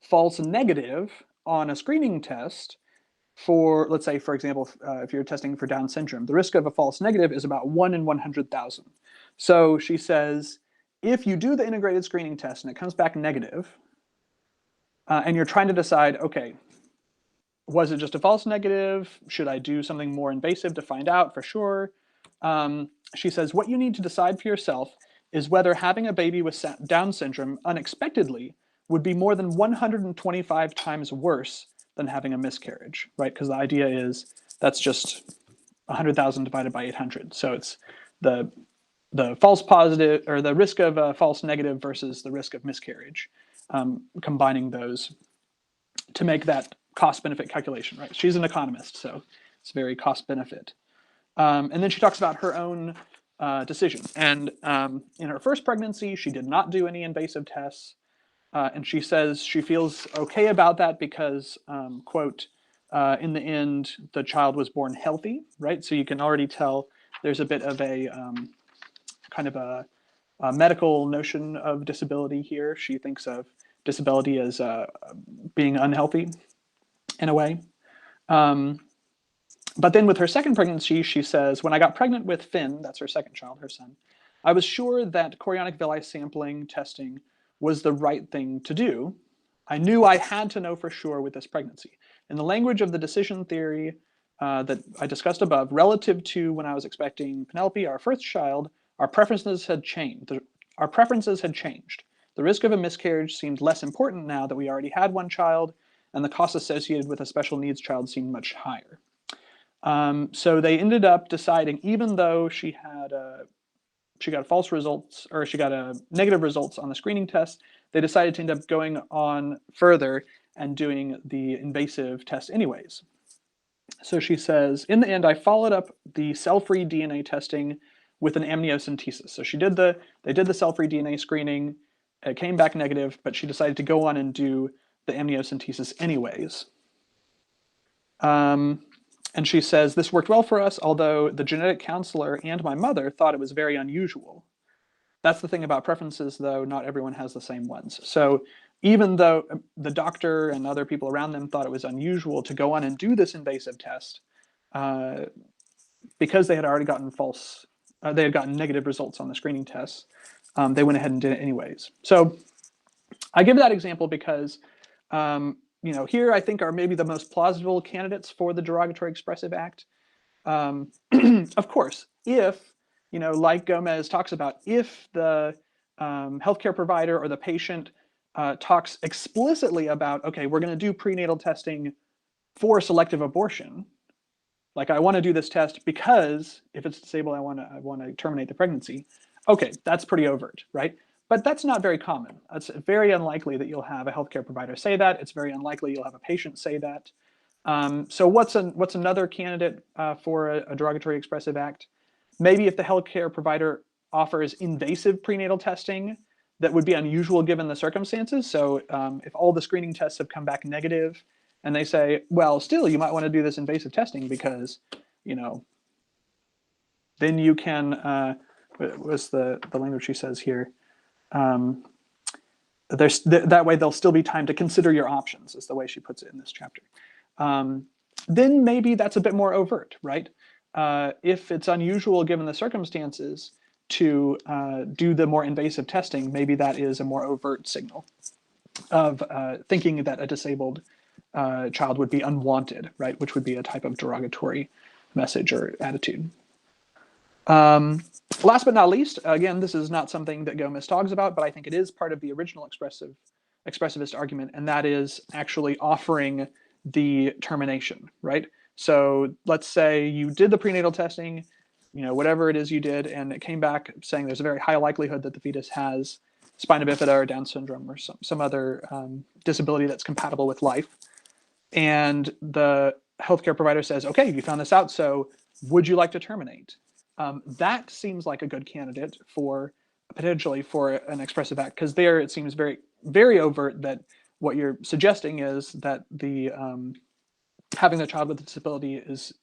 false negative on a screening test for, let's say, for example, if you're testing for Down syndrome, the risk of a false negative is about 1 in 100,000. So she says, if you do the integrated screening test and it comes back negative, and you're trying to decide, okay, was it just a false negative? Should I do something more invasive to find out for sure? She says, what you need to decide for yourself is whether having a baby with Down syndrome unexpectedly would be more than 125 times worse than having a miscarriage, right? Because the idea is that's just 100,000 divided by 800. So it's the false positive, or the risk of a false negative versus the risk of miscarriage, combining those to make that cost-benefit calculation, right? She's an economist, so it's very cost-benefit. And then she talks about her own decision. And in her first pregnancy, she did not do any invasive tests. And she says she feels okay about that because, quote, in the end, the child was born healthy, right? So you can already tell there's a bit of a kind of a medical notion of disability here. She thinks of disability as being unhealthy in a way. But then with her second pregnancy, she says, when I got pregnant with Finn, that's her second child, her son, I was sure that chorionic villi sampling testing was the right thing to do. I knew I had to know for sure with this pregnancy. In the language of the decision theory that I discussed above, relative to when I was expecting Penelope, our first child, our preferences had changed. The risk of a miscarriage seemed less important now that we already had one child, and the costs associated with a special needs child seemed much higher. So they ended up deciding, even though she got false results, or she got negative results on the screening test, they decided to end up going on further and doing the invasive test anyways. So she says, in the end, I followed up the cell-free DNA testing with an amniocentesis. So they did the cell-free DNA screening, it came back negative, but she decided to go on and do the amniocentesis anyways. And she says, this worked well for us, although the genetic counselor and my mother thought it was very unusual. That's the thing about preferences, though, not everyone has the same ones. So even though the doctor and other people around them thought it was unusual to go on and do this invasive test, because they had already gotten they had gotten negative results on the screening tests, they went ahead and did it anyways. So I give that example because here I think are maybe the most plausible candidates for the Derogatory Expressive Act. Of course, if, like Gomez talks about, if the healthcare provider or the patient talks explicitly about, okay, we're going to do prenatal testing for selective abortion. Like, I want to do this test because if it's disabled, I want to terminate the pregnancy. Okay, that's pretty overt, right? But that's not very common. It's very unlikely that you'll have a healthcare provider say that. It's very unlikely you'll have a patient say that. So what's another candidate for a Derogatory Expressive Act? Maybe if the healthcare provider offers invasive prenatal testing that would be unusual given the circumstances. So if all the screening tests have come back negative and they say, well, still, you might want to do this invasive testing because, then you can, what's the language she says here? That way there'll still be time to consider your options, is the way she puts it in this chapter. Then maybe that's a bit more overt, right? If it's unusual given the circumstances to do the more invasive testing, maybe that is a more overt signal of thinking that a disabled child would be unwanted, right? Which would be a type of derogatory message or attitude. Last but not least, again, this is not something that Gomez talks about, but I think it is part of the original expressivist argument, and that is actually offering the termination, right? So let's say you did the prenatal testing, whatever it is you did, and it came back saying there's a very high likelihood that the fetus has spina bifida or Down syndrome or some other disability that's compatible with life. And the healthcare provider says, okay, you found this out, so would you like to terminate? That seems like a good candidate for potentially for an expressive act, because there it seems very, very overt that what you're suggesting is that the having the child with a disability is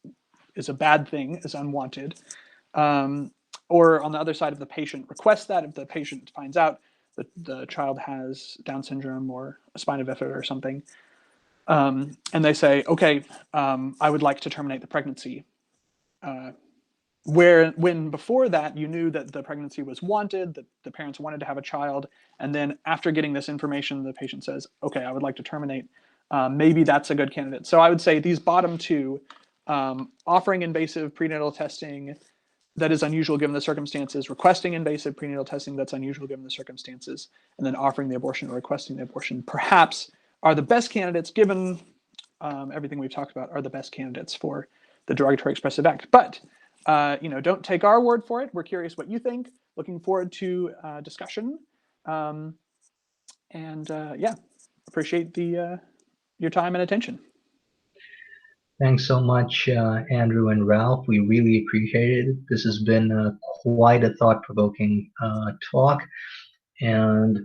a bad thing, is unwanted. Or on the other side, if the patient requests that, if the patient finds out that the child has Down syndrome or a spina bifida or something, and they say, okay, I would like to terminate the pregnancy. When before that you knew that the pregnancy was wanted, that the parents wanted to have a child, and then after getting this information, the patient says, okay, I would like to terminate, maybe that's a good candidate. So I would say these bottom two, offering invasive prenatal testing that is unusual given the circumstances, requesting invasive prenatal testing that's unusual given the circumstances, and then offering the abortion or requesting the abortion, perhaps are the best candidates, given everything we've talked about, are the best candidates for the Derogatory Expressive Act. But don't take our word for it. We're curious what you think. Looking forward to discussion. Yeah, appreciate your time and attention. Thanks so much, Andrew and Ralph. We really appreciate it. This has been quite a thought-provoking talk, and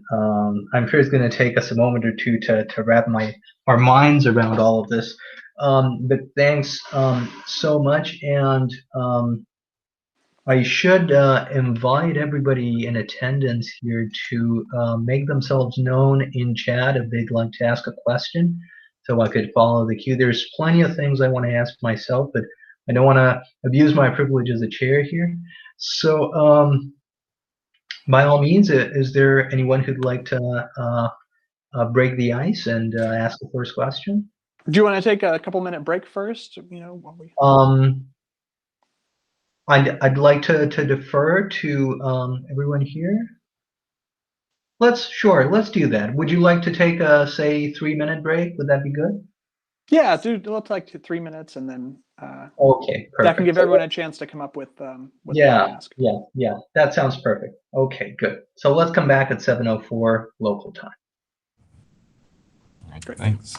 I'm sure it's going to take us a moment or two to wrap our minds around all of this. But thanks so much, and I should invite everybody in attendance here to make themselves known in chat if they'd like to ask a question, so I could follow the queue. There's plenty of things I want to ask myself, but I don't want to abuse my privilege as a chair here. So by all means, is there anyone who'd like to break the ice and ask the first question? Do you want to take a couple-minute break first? While we... I'd like to defer to everyone here. Let's do that. Would you like to take a, say, 3-minute break? Would that be good? Yeah, let's like 3 minutes, and then Okay, perfect. That can give everyone a chance to come up with what they want to ask. Yeah. That sounds perfect. Okay, good. So let's come back at 7:04 local time. All right, Great. thanks.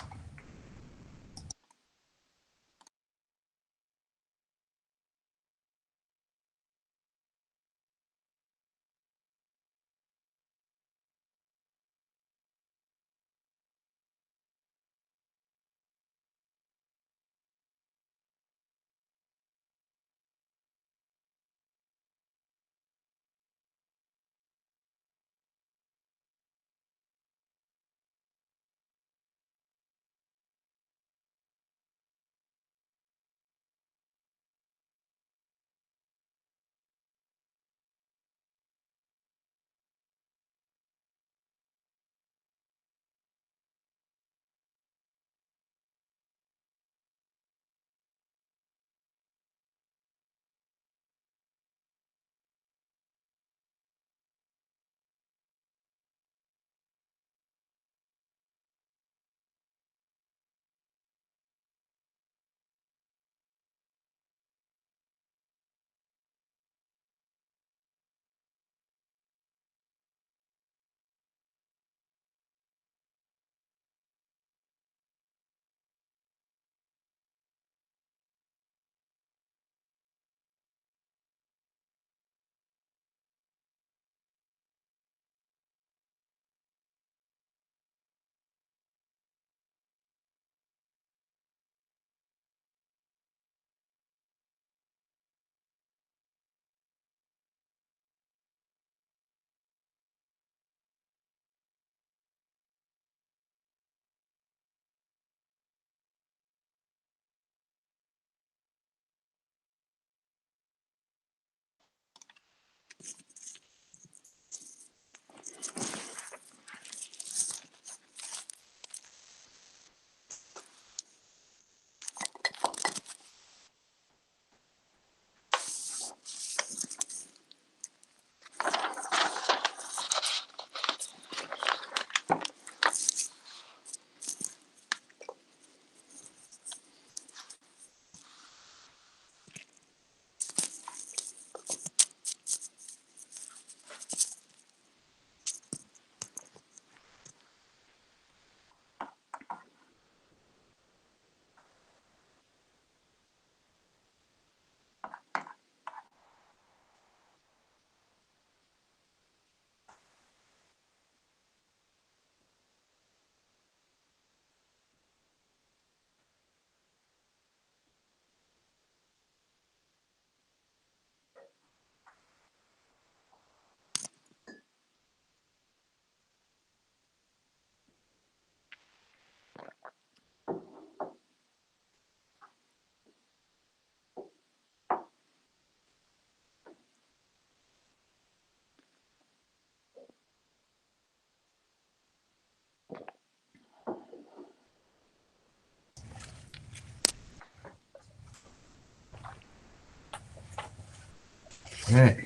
Okay.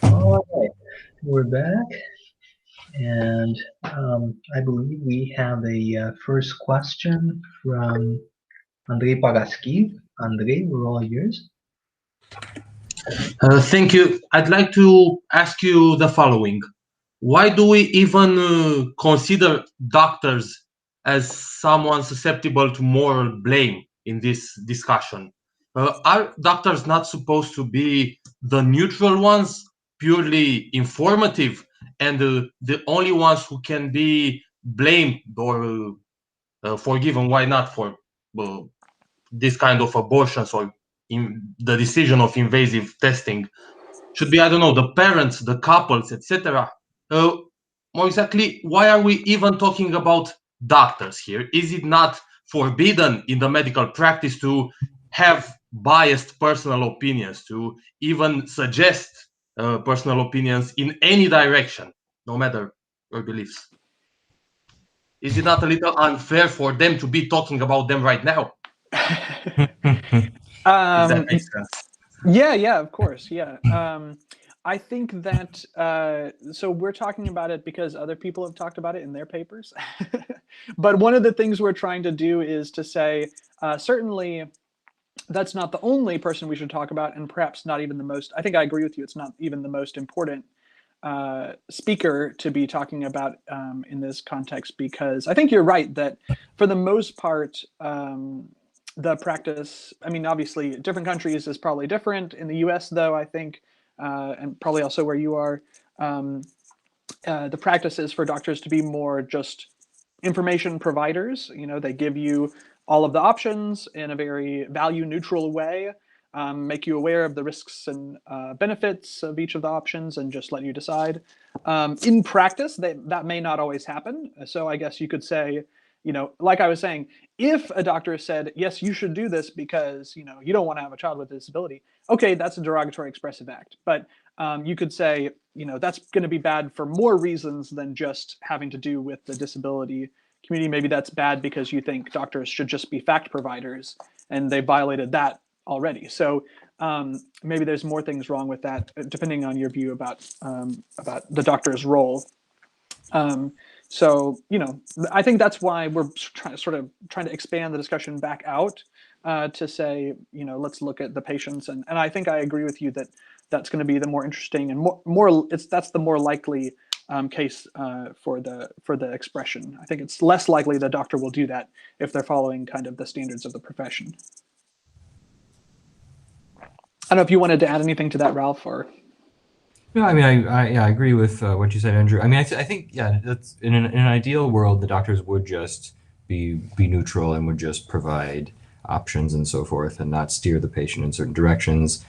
All right, we're back, and I believe we have a first question from Andrei Pagaskiv. Andrei, we're all yours. Thank you. I'd like to ask you the following. Why do we even consider doctors as someone susceptible to moral blame in this discussion? Are doctors not supposed to be the neutral ones, purely informative, and the only ones who can be blamed or forgiven? Why not for this kind of abortions or the decision of invasive testing? Should be, I don't know, the parents, the couples, etc. More exactly, why are we even talking about doctors here? Is it not forbidden in the medical practice to have biased personal opinions, to even suggest personal opinions in any direction, no matter your beliefs? Is it not a little unfair for them to be talking about them right now? If that makes sense. Yeah, of course. Yeah. I think that, so we're talking about it because other people have talked about it in their papers. But one of the things we're trying to do is to say, certainly that's not the only person we should talk about, and perhaps not even the most. I think I agree with you. It's not even the most important speaker to be talking about in this context, because I think you're right that for the most part, the practice, I mean, obviously different countries is probably different. In the US though, I think, and probably also where you are, the practice is for doctors to be more just information providers. You know, they give you all of the options in a very value neutral way, make you aware of the risks and benefits of each of the options, and just let you decide. In practice, that may not always happen. So I guess you could say, you know, like I was saying, if a doctor said, yes, you should do this because, you know, you don't want to have a child with a disability, okay, that's a derogatory expressive act. But you could say, you know, that's going to be bad for more reasons than just having to do with the disability community. Maybe that's bad because you think doctors should just be fact providers, and they violated that already. So maybe there's more things wrong with that, depending on your view about the doctor's role. So, you know, I think that's why we're trying to expand the discussion back out to say, you know, let's look at the patients. And I think I agree with you that that's going to be the more interesting and that's the more likely case for the expression. I think it's less likely the doctor will do that if they're following kind of the standards of the profession. I don't know if you wanted to add anything to that, Ralph, or. No, I mean, I agree with what you said, Andrew. I mean, I think, yeah, that's in an ideal world, the doctors would just be neutral and would just provide options and so forth, and not steer the patient in certain directions.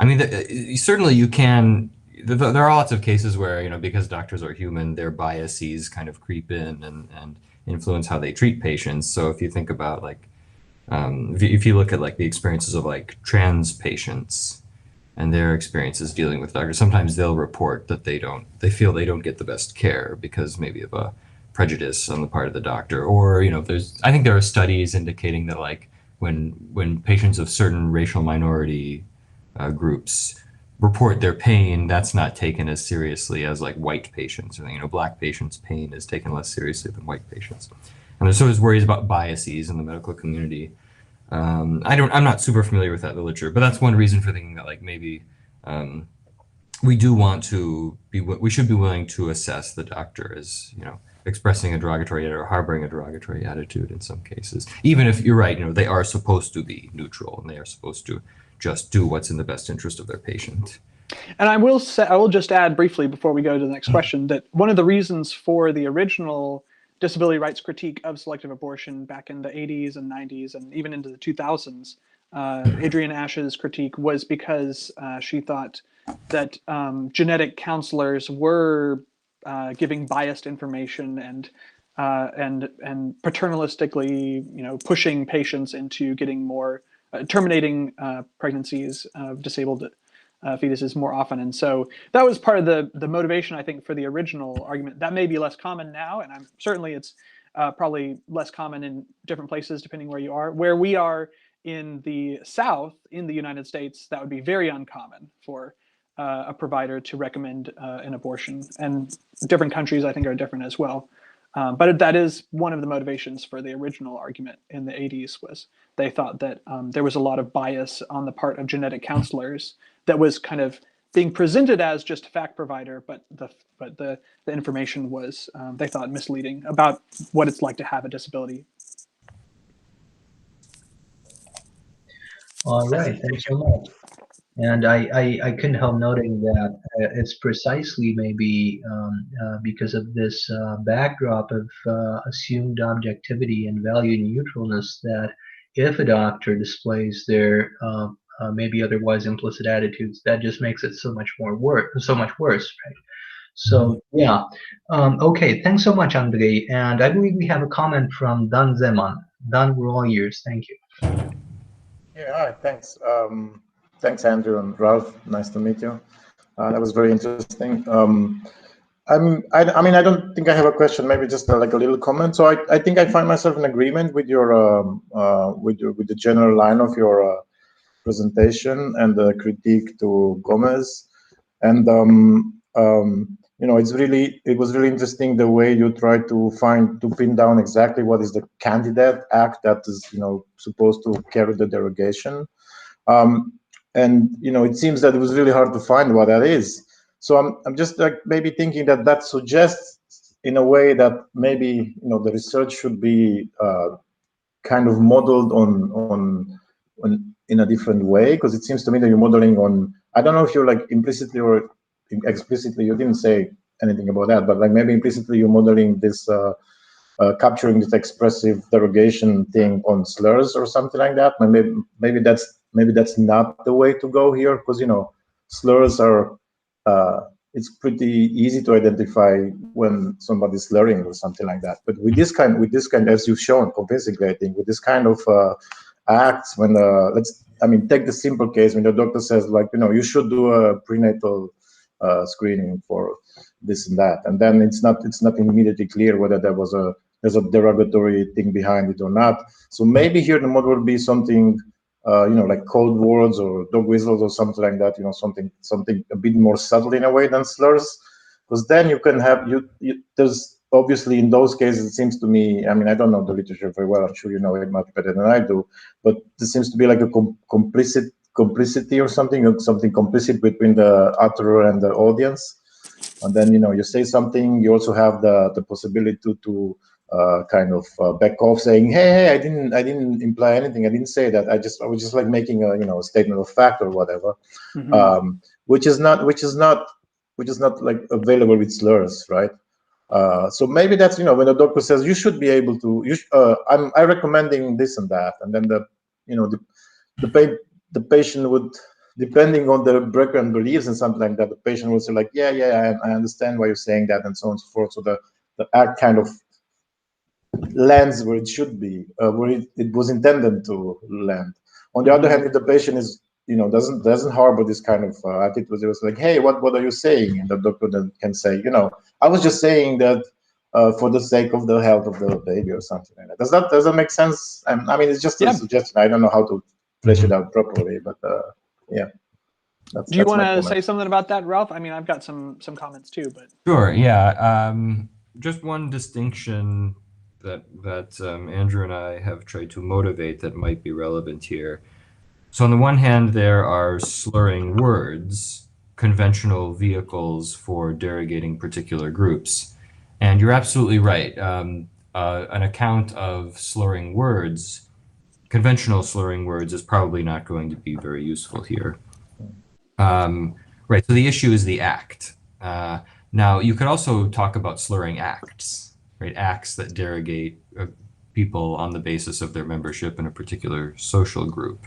I mean, certainly you can. There are lots of cases where, you know, because doctors are human, their biases kind of creep in and influence how they treat patients. So if you think about like, if you look at like the experiences of like trans patients and their experiences dealing with doctors, sometimes they'll report that they feel they don't get the best care because maybe of a prejudice on the part of the doctor. Or, you know, I think there are studies indicating that like when patients of certain racial minority groups report their pain, that's not taken as seriously as like white patients. You know, black patients' pain is taken less seriously than white patients. And there's always worries about biases in the medical community. I'm not super familiar with that literature, but that's one reason for thinking that like maybe we should be willing to assess the doctor as, you know, expressing a derogatory or harboring a derogatory attitude in some cases, even if you're right, you know, they are supposed to be neutral and they are supposed to just do what's in the best interest of their patient. And I will just add briefly before we go to the next question that one of the reasons for the original disability rights critique of selective abortion back in the 80s and 90s and even into the 2000s, Adrienne Ash's critique was because she thought that genetic counselors were giving biased information and paternalistically, you know, pushing patients into getting more terminating pregnancies of disabled fetuses more often. And so that was part of the motivation, I think, for the original argument. That may be less common now, and certainly it's probably less common in different places depending where you are. Where we are in the South, in the United States, that would be very uncommon for a provider to recommend an abortion. And different countries, I think, are different as well. But that is one of the motivations for the original argument in the 80s, was they thought that there was a lot of bias on the part of genetic counselors that was kind of being presented as just a fact provider, but the information was, they thought, misleading about what it's like to have a disability. All right, thanks so much. And I couldn't help noting that it's precisely maybe because of this backdrop of assumed objectivity and value neutralness that if a doctor displays their maybe otherwise implicit attitudes, that just makes it so much worse, right? So yeah, okay, thanks so much, Andrei. And I believe we have a comment from Dan Zeman. Dan, we're all ears. Thank you. Yeah, hi, thanks. Thanks, Andrew and Ralph. Nice to meet you. That was very interesting. I mean, I don't think I have a question. Maybe just like a little comment. So I think I find myself in agreement with your with the general line of your presentation and the critique to Gomez. And you know, it was really interesting the way you tried to pin down exactly what is the candidate act that is, you know, supposed to carry the derogation. And it seems that it was really hard to find what that is. So I'm just like maybe thinking that suggests in a way that maybe the research should be kind of modeled on in a different way, because it seems to me that you're modeling on, I don't know if you're like implicitly or explicitly, you didn't say anything about that, but like maybe implicitly you're modeling this capturing this expressive derogation thing on slurs or something like that. Maybe that's not the way to go here, because slurs are it's pretty easy to identify when somebody's slurring or something like that. But with this kind, as you've shown convincingly, I think, with this kind of acts, when take the simple case when the doctor says like, you should do a prenatal screening for this and that, and then it's not immediately clear whether there's a derogatory thing behind it or not. So maybe here the model would be something, like code words or dog whistles or something like that. Something a bit more subtle in a way than slurs, because then you can have there's obviously in those cases, it seems to me, I mean, I don't know the literature very well. I'm sure you know it much better than I do, but there seems to be like a complicity or something complicit between the utterer and the audience. And then you say something, you also have the possibility to kind of back off, saying, hey, I didn't imply anything, I didn't say that, I was just like making a statement of fact or whatever. Mm-hmm. which is not like available with slurs, right? So maybe that's when the doctor says you should be able to, I'm recommending this and that, and then the patient would, depending on the background beliefs and something like that, the patient would say like, yeah, I understand why you're saying that, and so on and so forth. So the act kind of lands where it should be, where it was intended to land. On the other hand, if the patient is doesn't harbor this kind of attitude, it was like, hey, what are you saying? And the doctor then can say, I was just saying that for the sake of the health of the baby or something like that. Does that make sense? I mean, it's just a suggestion. I don't know how to flesh it out properly, but yeah. Do you want to say something about that, Ralph? I mean, I've got some comments too, but sure, yeah. Just one distinction that Andrew and I have tried to motivate that might be relevant here. So on the one hand, there are slurring words, conventional vehicles for derogating particular groups, and you're absolutely right. An account of slurring words, conventional slurring words, is probably not going to be very useful here. Right, so the issue is the act. Now, you could also talk about slurring acts, right? Acts that derogate people on the basis of their membership in a particular social group.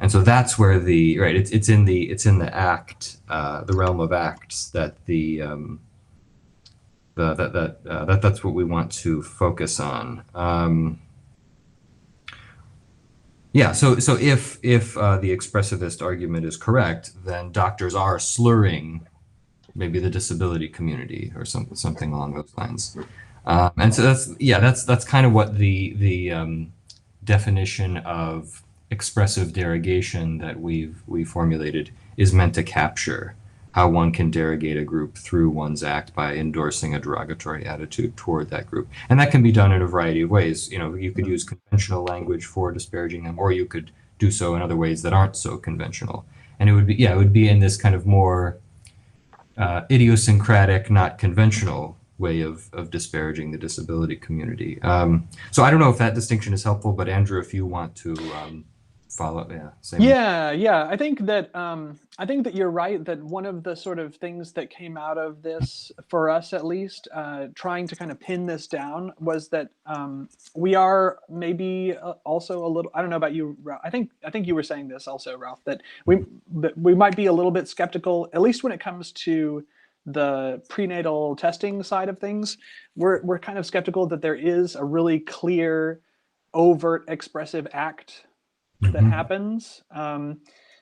And so that's where it's in the act, the realm of acts, that that's what we want to focus on. Yeah, so if the expressivist argument is correct, then doctors are slurring maybe the disability community or something along those lines. And so that's kind of what the definition of expressive derogation that we've formulated is meant to capture, how one can derogate a group through one's act by endorsing a derogatory attitude toward that group. And that can be done in a variety of ways. You could use conventional language for disparaging them, or you could do so in other ways that aren't so conventional. And it would be in this kind of more idiosyncratic, not conventional way of disparaging the disability community. So I don't know if that distinction is helpful, but Andrew, if you want to follow, yeah. I think that you're right, that one of the sort of things that came out of this, for us at least, trying to kind of pin this down, was that we are maybe also a little, I don't know about you, Ralph, I think you were saying this also, Ralph, that we might be a little bit skeptical, at least when it comes to the prenatal testing side of things. We're kind of skeptical that there is a really clear, overt expressive act that happens.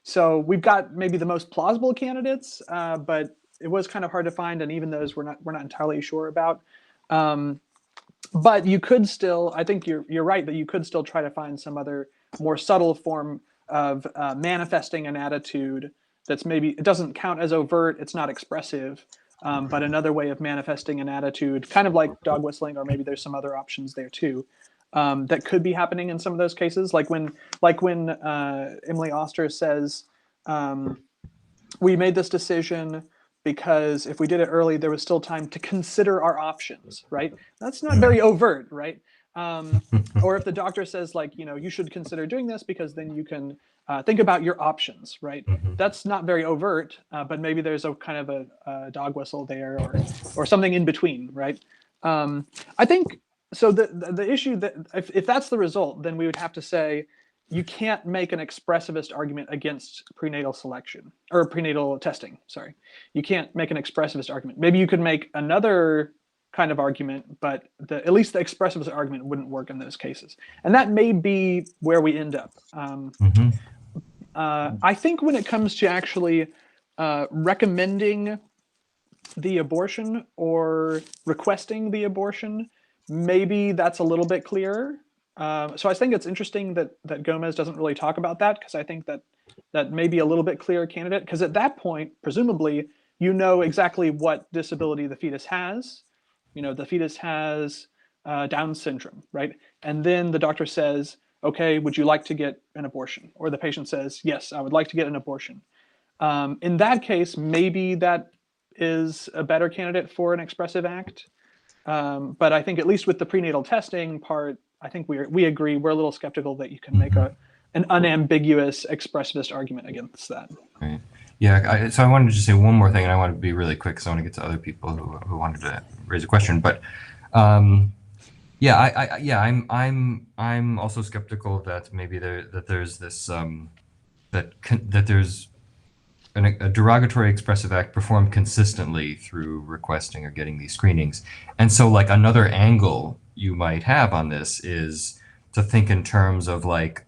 So we've got maybe the most plausible candidates, but it was kind of hard to find, and even those we're not entirely sure about. But you could still, I think you're right, that you could still try to find some other more subtle form of manifesting an attitude that's maybe, it doesn't count as overt, it's not expressive, but another way of manifesting an attitude, kind of like dog whistling, or maybe there's some other options there too. that could be happening in some of those cases, like when Emily Oster says, we made this decision because if we did it early, there was still time to consider our options, right? That's not very overt, right? Or if the doctor says, like, you should consider doing this because then you can think about your options, right? That's not very overt, but maybe there's a kind of a dog whistle there, or something in between, right? I think so. The issue that if that's the result, then we would have to say you can't make an expressivist argument against prenatal selection or prenatal testing. Sorry, you can't make an expressivist argument. Maybe you could make another kind of argument, but at least the expressivist argument wouldn't work in those cases. And that may be where we end up. I think when it comes to actually recommending the abortion or requesting the abortion, maybe that's a little bit clearer. So I think it's interesting that Gomez doesn't really talk about that, because I think that may be a little bit clearer candidate, because at that point, presumably, you know exactly what disability the fetus has. The fetus has Down syndrome, right? And then the doctor says, okay, would you like to get an abortion? Or the patient says, yes, I would like to get an abortion. In that case, maybe that is a better candidate for an expressive act. But I think at least with the prenatal testing part, I think we agree, we're a little skeptical that you can make an unambiguous expressivist argument against that. Right. Yeah, so I wanted to just say one more thing, and I want to be really quick because I want to get to other people who wanted to raise a question. But I'm also skeptical that maybe there's this that there's a derogatory expressive act performed consistently through requesting or getting these screenings. And so, like, another angle you might have on this is to think in terms of like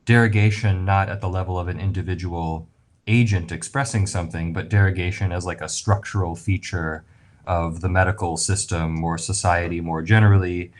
derogation not at the level of an individual agent expressing something, but derogation as like a structural feature of the medical system or society more generally,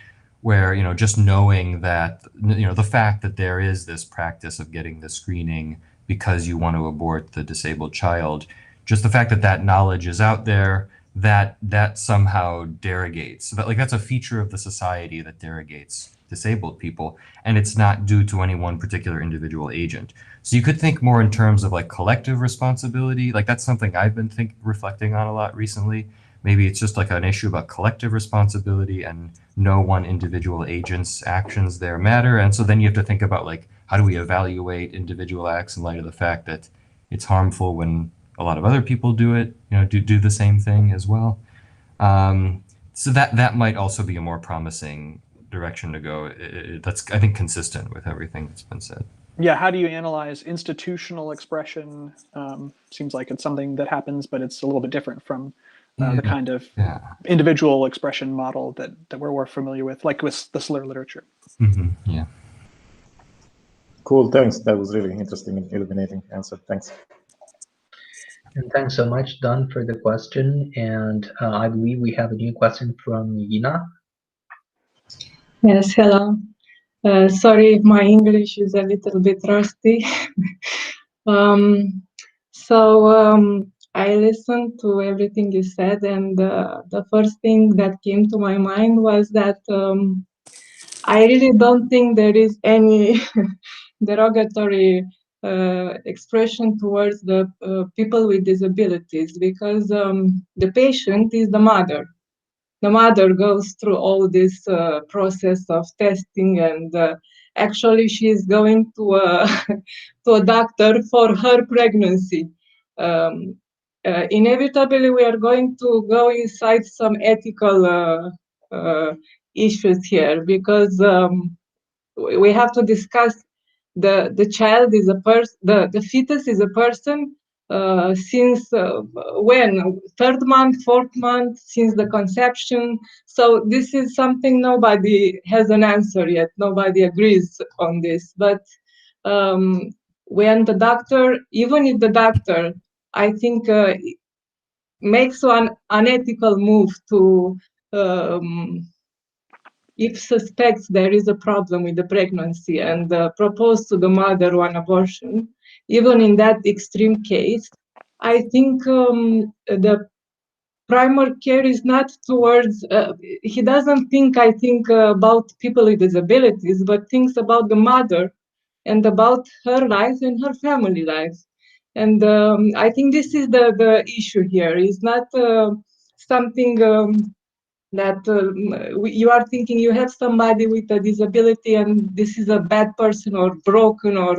where, just knowing that, the fact that there is this practice of getting the screening because you want to abort the disabled child, just the fact that that knowledge is out there, that somehow derogates. So that's a feature of the society that derogates disabled people, and it's not due to any one particular individual agent. So you could think more in terms of like collective responsibility. Like, that's something I've been reflecting on a lot recently. Maybe it's just like an issue about collective responsibility, and no one individual agent's actions there matter. And so then you have to think about, like, how do we evaluate individual acts in light of the fact that it's harmful when a lot of other people do it, do the same thing as well. So that might also be a more promising direction to go. That's, I think, consistent with everything that's been said. Yeah, how do you analyze institutional expression? Seems like it's something that happens, but it's a little bit different from the kind of individual expression model that we're familiar with, like with the slur literature. Yeah. Cool, thanks. That was really interesting and illuminating answer. Thanks. And thanks so much, Don, for the question. And I believe we have a new question from Yina. Yes, hello. Sorry if my English is a little bit rusty. I listened to everything you said, and the first thing that came to my mind was that I really don't think there is any derogatory expression towards the people with disabilities, because the patient is the mother. The mother goes through all this process of testing, and actually she is going to a doctor for her pregnancy. Inevitably, we are going to go inside some ethical issues here, because we have to discuss the child is a person, the fetus is a person since when? 3rd month, 4th month, since the conception. So this is something nobody has an answer yet. Nobody agrees on this. But when the doctor, even if the doctor, I think, makes one unethical move to, if suspects there is a problem with the pregnancy and propose to the mother one abortion, even in that extreme case, I think the primary care is not towards, he doesn't think, I think, about people with disabilities, but thinks about the mother and about her life and her family life. And I think this is the issue here. It's not something that you are thinking you have somebody with a disability and this is a bad person or broken or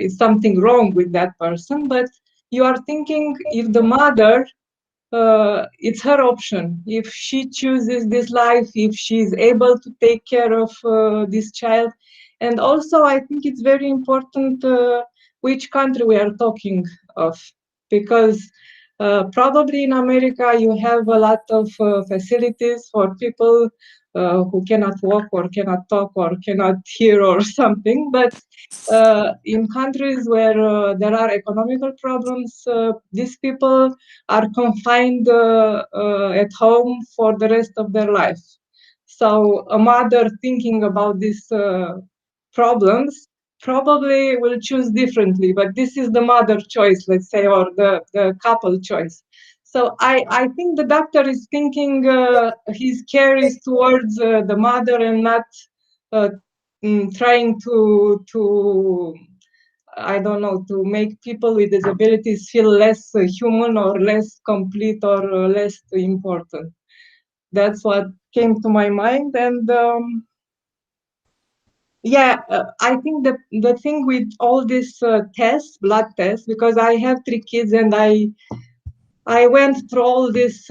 is something wrong with that person, but you are thinking if the mother, it's her option. If she chooses this life, if she's able to take care of this child. And also, I think it's very important which country we are talking of, because probably in America you have a lot of facilities for people who cannot walk or cannot talk or cannot hear or something. But in countries where there are economical problems, these people are confined at home for the rest of their life. So a mother thinking about these problems probably will choose differently, but this is the mother choice, let's say, or the couple choice. So I think the doctor is thinking his care is towards the mother and not trying to I don't know, to make people with disabilities feel less human or less complete or less important. That's what came to my mind. And yeah, I think the thing with all these tests, blood tests, because I have 3 kids and I went through all this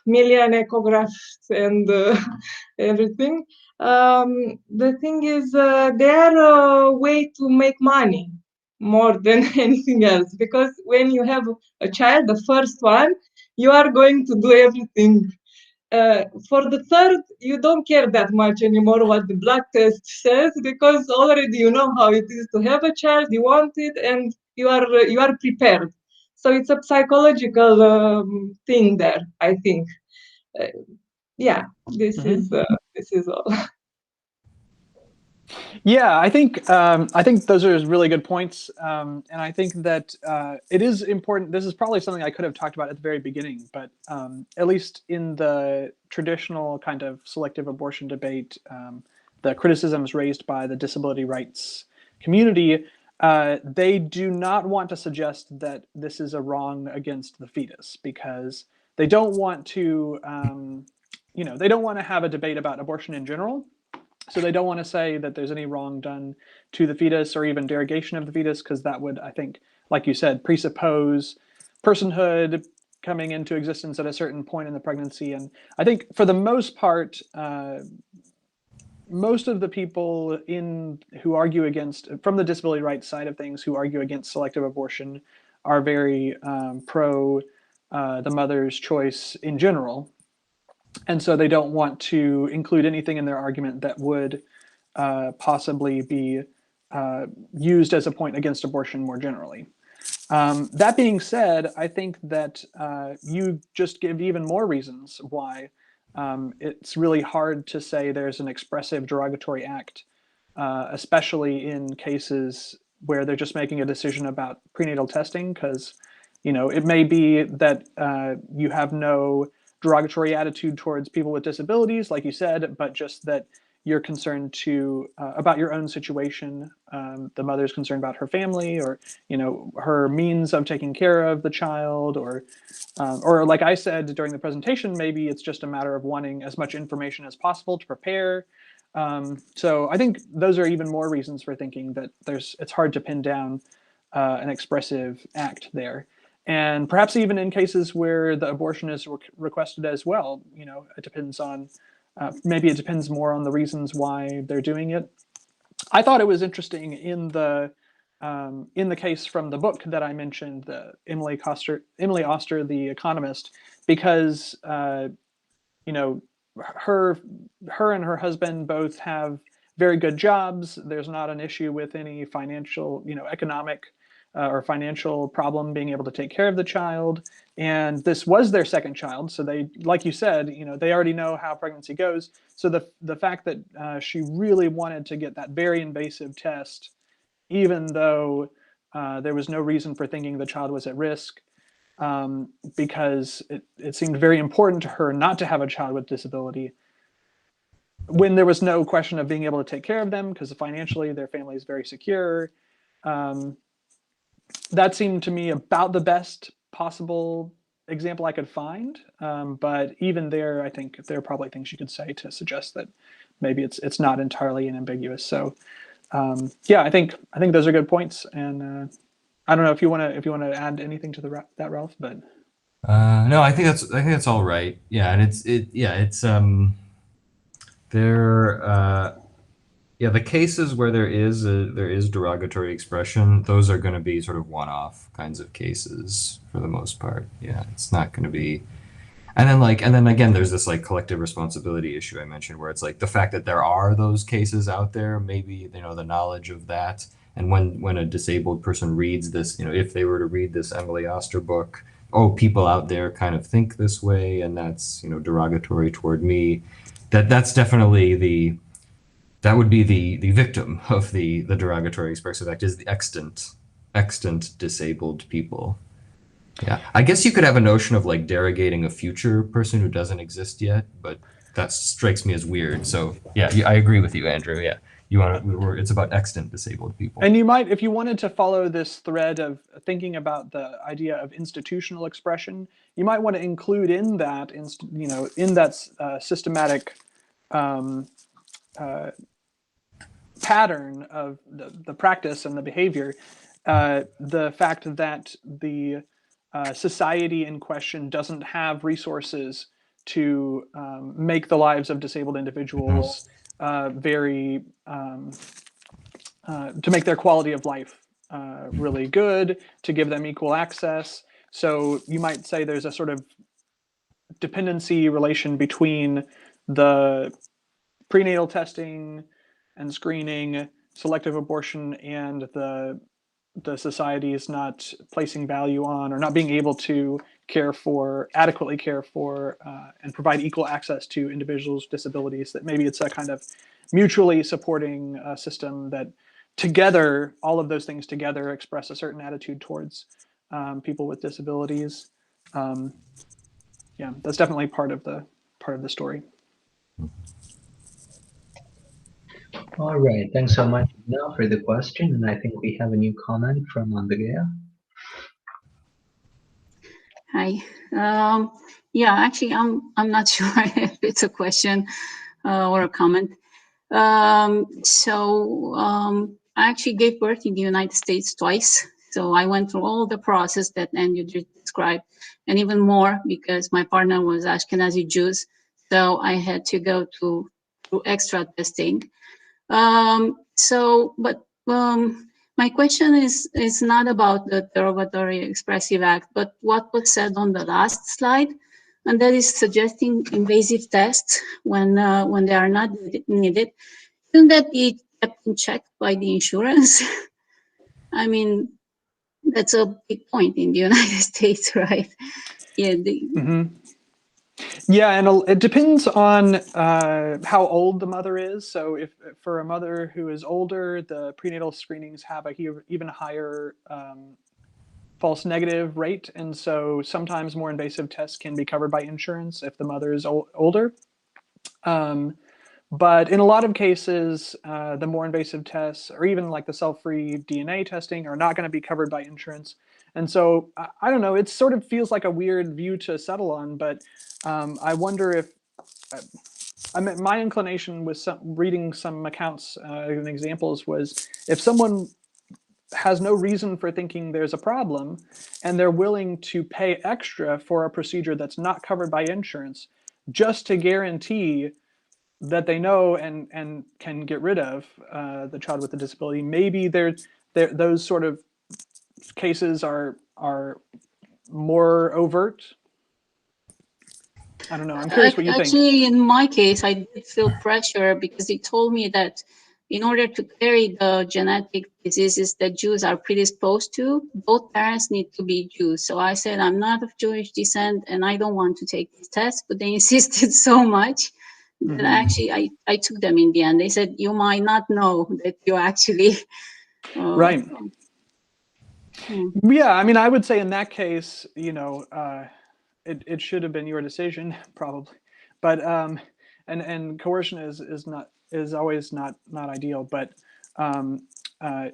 million echographs and everything. The thing is, they are a way to make money more than anything else. Because when you have a child, the first one, you are going to do everything. For the third, you don't care that much anymore what the blood test says, because already you know how it is to have a child, you want it, and you are prepared. So it's a psychological thing there, I think. Yeah, this is all. Yeah, I think those are really good points, and I think that it is important. This is probably something I could have talked about at the very beginning, but at least in the traditional kind of selective abortion debate, the criticisms raised by the disability rights community, they do not want to suggest that this is a wrong against the fetus, because they don't want to, they don't want to have a debate about abortion in general. So they don't want to say that there's any wrong done to the fetus or even derogation of the fetus, because that would, I think, like you said, presuppose personhood coming into existence at a certain point in the pregnancy. And I think for the most part, most of the people who argue against, from the disability rights side of things, who argue against selective abortion are very pro the mother's choice in general. And so they don't want to include anything in their argument that would possibly be used as a point against abortion more generally. That being said, I think that you just give even more reasons why it's really hard to say there's an expressive derogatory act, especially in cases where they're just making a decision about prenatal testing, because it may be that you have no derogatory attitude towards people with disabilities, like you said, but just that you're concerned about your own situation. The mother's concerned about her family, or her means of taking care of the child, or like I said during the presentation, maybe it's just a matter of wanting as much information as possible to prepare. So I think those are even more reasons for thinking that it's hard to pin down an expressive act there. And perhaps even in cases where the abortion is requested as well, it depends on, maybe it depends more on the reasons why they're doing it. I thought it was interesting in the case from the book that I mentioned, the Emily Oster, The Economist, because her and her husband both have very good jobs. There's not an issue with any financial, economic or financial problem being able to take care of the child. And this was their second child. So they, like you said, they already know how pregnancy goes. So the fact that she really wanted to get that very invasive test, even though there was no reason for thinking the child was at risk, because it seemed very important to her not to have a child with disability, when there was no question of being able to take care of them because financially their family is very secure. That seemed to me about the best possible example I could find. But even there, I think there are probably things you could say to suggest that maybe it's not entirely unambiguous. So yeah, I think those are good points. And I don't know if you want to add anything to that, Ralph, but no, I think that's all right. Yeah, and it's the cases where there is derogatory expression, those are going to be sort of one-off kinds of cases for the most part. Yeah, it's not going to be. And then again, there's this like collective responsibility issue I mentioned, where it's like the fact that there are those cases out there, maybe the knowledge of that, and when a disabled person reads this, if they were to read this Emily Oster book, oh, people out there kind of think this way, and that's derogatory toward me. That's definitely that would be the victim of the derogatory expressive act, is the extant disabled people. Yeah, I guess you could have a notion of like derogating a future person who doesn't exist yet, but that strikes me as weird. So yeah, I agree with you, Andrew. Yeah, it's about extant disabled people. And you might, if you wanted to follow this thread of thinking about the idea of institutional expression, you might want to include in that, systematic pattern of the practice and the behavior, the fact that the society in question doesn't have resources to make the lives of disabled individuals to make their quality of life really good, to give them equal access. So you might say there's a sort of dependency relation between the prenatal testing and screening, selective abortion, and the society is not placing value on or not being able to adequately care for and provide equal access to individuals with disabilities. That maybe it's a kind of mutually supporting system that together, all of those things together express a certain attitude towards people with disabilities. Yeah, that's definitely part of the story. All right, thanks so much now for the question, and I think we have a new comment from Andrea. Hi. Yeah, actually, I'm not sure if it's a question or a comment. I actually gave birth in the United States twice, so I went through all the process that Andrew described, and even more because my partner was Ashkenazi Jews, so I had to go through extra testing. My question is not about the derogatory expressive act, but what was said on the last slide, and that is suggesting invasive tests when they are not needed. Shouldn't that be kept in check by the insurance? I mean, that's a big point in the United States, right? Yeah. Yeah, and it depends on how old the mother is. So if for a mother who is older, the prenatal screenings have a even higher false negative rate. And so sometimes more invasive tests can be covered by insurance if the mother is older. But in a lot of cases, the more invasive tests, or even like the cell-free DNA testing, are not going to be covered by insurance. And so I don't know, it sort of feels like a weird view to settle on, but I wonder if, my inclination with reading some accounts and examples was, if someone has no reason for thinking there's a problem and they're willing to pay extra for a procedure that's not covered by insurance just to guarantee that they know and can get rid of the child with a disability, maybe those sort of cases are more overt. I don't know. I'm curious what you think. Actually, in my case, I did feel pressure because they told me that in order to carry the genetic diseases that Jews are predisposed to, both parents need to be Jews. So I said, I'm not of Jewish descent and I don't want to take this test, but they insisted so much that actually I took them in the end. They said, you might not know that you actually... Right. Yeah, I mean, I would say in that case, you know, it should have been your decision probably, but and coercion is always not ideal. But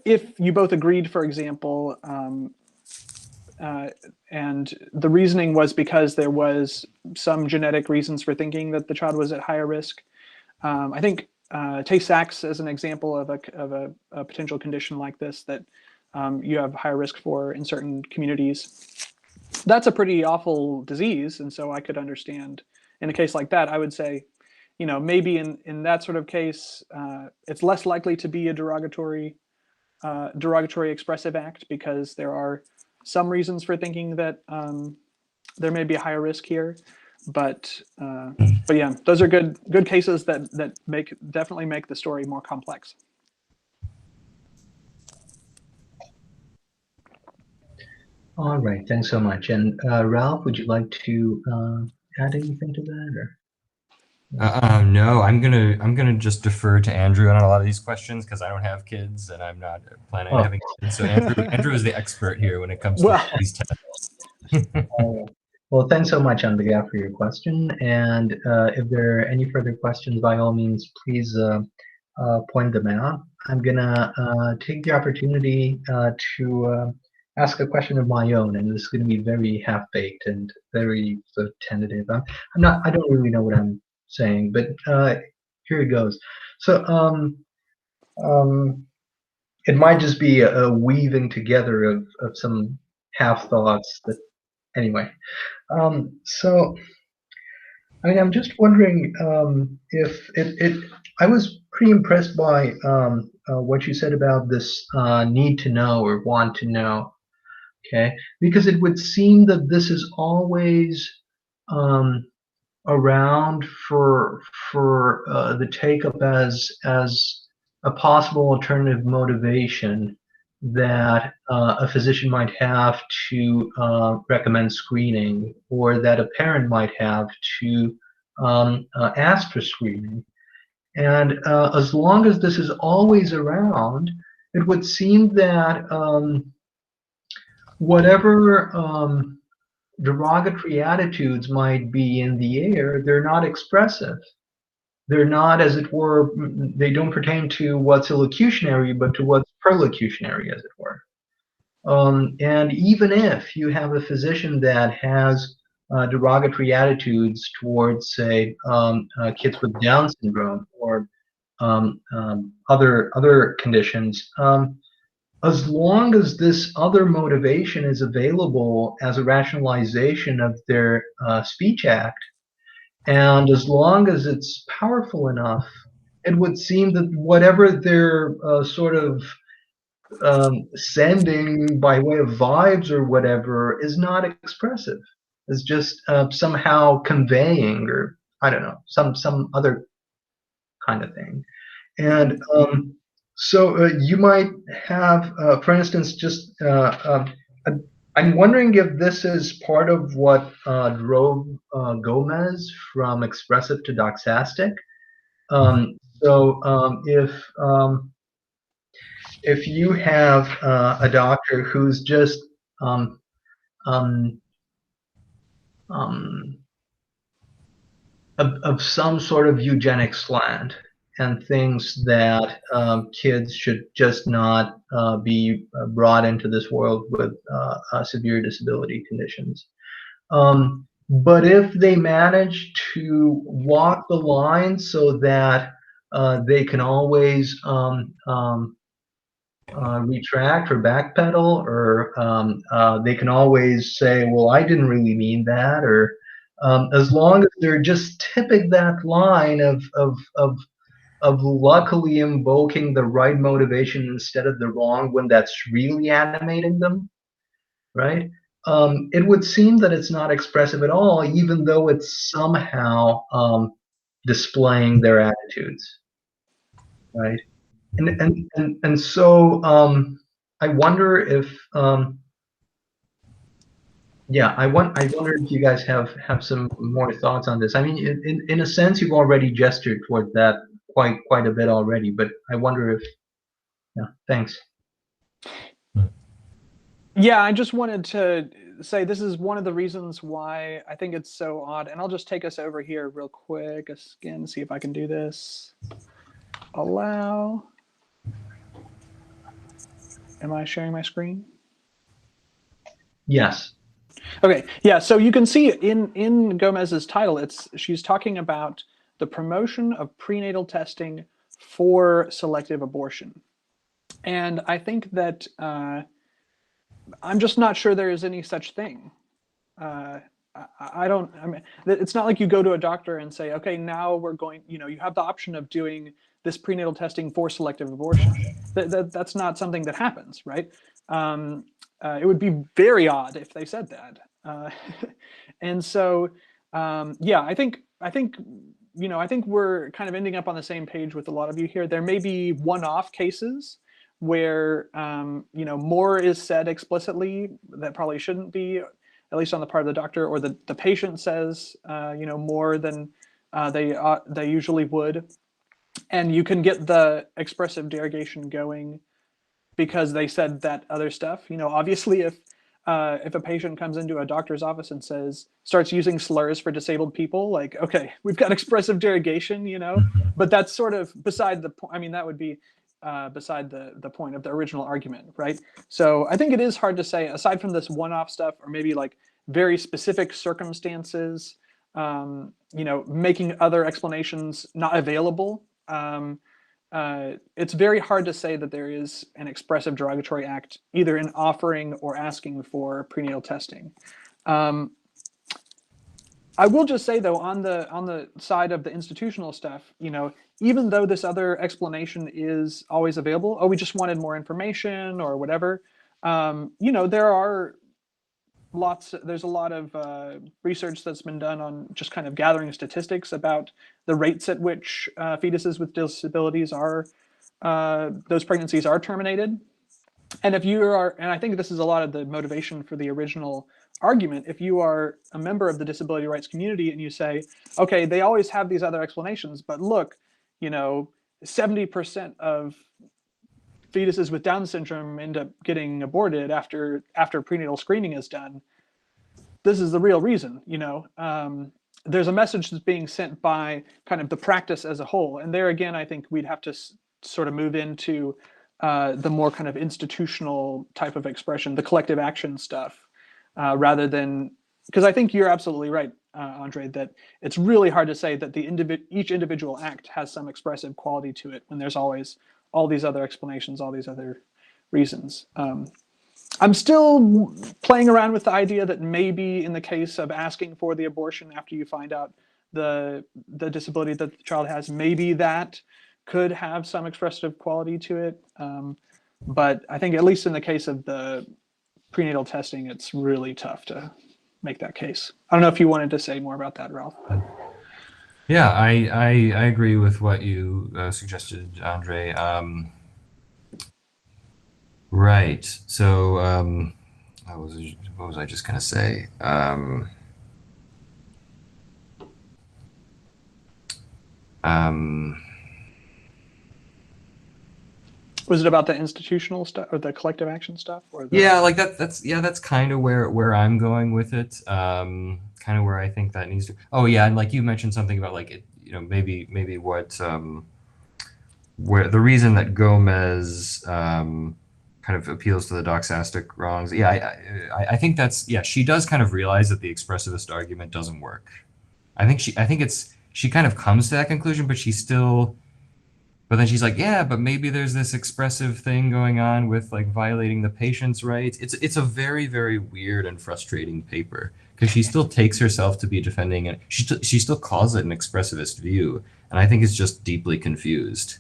if you both agreed, for example, and the reasoning was because there was some genetic reasons for thinking that the child was at higher risk, I think Tay-Sachs is an example of a potential condition like this that you have higher risk for in certain communities. That's a pretty awful disease, and so I could understand in a case like that. I would say, you know, maybe in that sort of case, it's less likely to be a derogatory expressive act because there are some reasons for thinking that there may be a higher risk here. But yeah, those are good cases that definitely make the story more complex. All right, thanks so much. And Ralph, would you like to add anything to that? Or? No, I'm gonna just defer to Andrew on a lot of these questions because I don't have kids and I'm not planning on having kids. So Andrew is the expert here when it comes to these tests. Well, thanks so much on behalf of your question. And if there are any further questions, by all means, please point them out. I'm gonna take the opportunity to ask a question of my own, and this is going to be very half-baked and very sort of tentative. I don't really know what I'm saying, but here it goes. So it might just be a weaving together of some half thoughts that, anyway. So I mean, I'm just wondering if I was pretty impressed by what you said about this need to know or want to know. Okay, because it would seem that this is always around for the take-up as a possible alternative motivation that a physician might have to recommend screening, or that a parent might have to ask for screening. And as long as this is always around, it would seem that whatever derogatory attitudes might be in the air, they're not expressive. They're not, as it were, they don't pertain to what's illocutionary, but to what's perlocutionary, as it were. And even if you have a physician that has derogatory attitudes towards, say, kids with Down syndrome or other conditions, as long as this other motivation is available as a rationalization of their speech act, and as long as it's powerful enough, it would seem that whatever they're sort of sending by way of vibes or whatever is not expressive. It's just somehow conveying, or I don't know, some other kind of thing. And so you might have, for instance, just I'm wondering if this is part of what drove Gomez from expressive to doxastic. So if you have a doctor who's just of some sort of eugenic slant, and thinks that kids should just not be brought into this world with severe disability conditions. But if they manage to walk the line so that they can always retract or backpedal, or they can always say, well, I didn't really mean that, or as long as they're just tipping that line of luckily invoking the right motivation instead of the wrong one that's really animating them, right? It would seem that it's not expressive at all, even though it's somehow displaying their attitudes, right? And so I wonder if yeah, I wonder if you guys have some more thoughts on this. I mean, in a sense, you've already gestured toward that quite a bit already, but I wonder if, yeah, thanks. Yeah, I just wanted to say this is one of the reasons why I think it's so odd. And I'll just take us over here real quick again, see if I can do this. Allow. Am I sharing my screen? Yes. Okay, yeah, so you can see in Gomez's title, she's talking about the promotion of prenatal testing for selective abortion. And I think that I'm just not sure there is any such thing. I mean, it's not like you go to a doctor and say, okay, now we're going, you have the option of doing this prenatal testing for selective abortion. That's not something that happens, right? It would be very odd if they said that. And so, yeah, I think we're kind of ending up on the same page with a lot of you here. There may be one-off cases where, more is said explicitly that probably shouldn't be, at least on the part of the doctor, or the patient says, more than they usually would. And you can get the expressive derogation going because they said that other stuff. Obviously, if a patient comes into a doctor's office and starts using slurs for disabled people, like, okay, we've got expressive derogation, but that's sort of beside the point. I mean, that would be beside the point of the original argument, right? So I think it is hard to say, aside from this one-off stuff, or maybe like very specific circumstances, making other explanations not available. It's very hard to say that there is an expressive derogatory act either in offering or asking for prenatal testing. I will just say though, on the side of the institutional stuff, even though this other explanation is always available, oh, we just wanted more information or whatever, there's a lot of research that's been done on just kind of gathering statistics about the rates at which fetuses with disabilities those pregnancies are terminated. And and I think this is a lot of the motivation for the original argument, if you are a member of the disability rights community and you say, okay, they always have these other explanations, but look, 70% of fetuses with Down syndrome end up getting aborted after prenatal screening is done. This is the real reason, there's a message that's being sent by kind of the practice as a whole. And there again, I think we'd have to sort of move into the more kind of institutional type of expression, the collective action stuff, rather than, because I think you're absolutely right, Andre, that it's really hard to say that each individual act has some expressive quality to it when there's always all these other explanations, all these other reasons. I'm still playing around with the idea that maybe in the case of asking for the abortion after you find out the disability that the child has, maybe that could have some expressive quality to it. But I think at least in the case of the prenatal testing, it's really tough to make that case. I don't know if you wanted to say more about that, Ralph. Yeah, I agree with what you suggested, Andre. Right. So what was I just going to say? Was it about the institutional stuff or the collective action stuff? Or yeah, like that's kind of where I'm going with it. Kind of where I think that needs to. Oh yeah, and like you mentioned something about like it, maybe what where the reason that Gomez kind of appeals to the doxastic wrongs. Yeah, I think she does kind of realize that the expressivist argument doesn't work. I think she kind of comes to that conclusion, but but then she's like, yeah, but maybe there's this expressive thing going on with like violating the patient's rights. It's a very, very weird and frustrating paper because she still takes herself to be defending it. She still calls it an expressivist view, and I think is just deeply confused.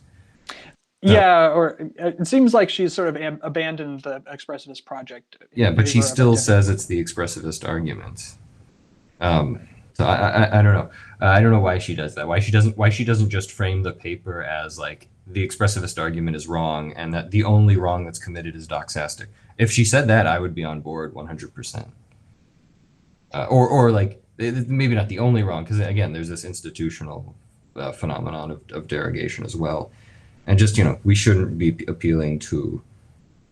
Yeah, or it seems like she's sort of abandoned the expressivist project. Yeah, but she still says it's the expressivist argument. So I don't know. I don't know why she does that. Why she doesn't just frame the paper as like the expressivist argument is wrong and that the only wrong that's committed is doxastic. If she said that, I would be on board 100%. Or like maybe not the only wrong, because again, there's this institutional phenomenon of derogation as well. And just, we shouldn't be appealing to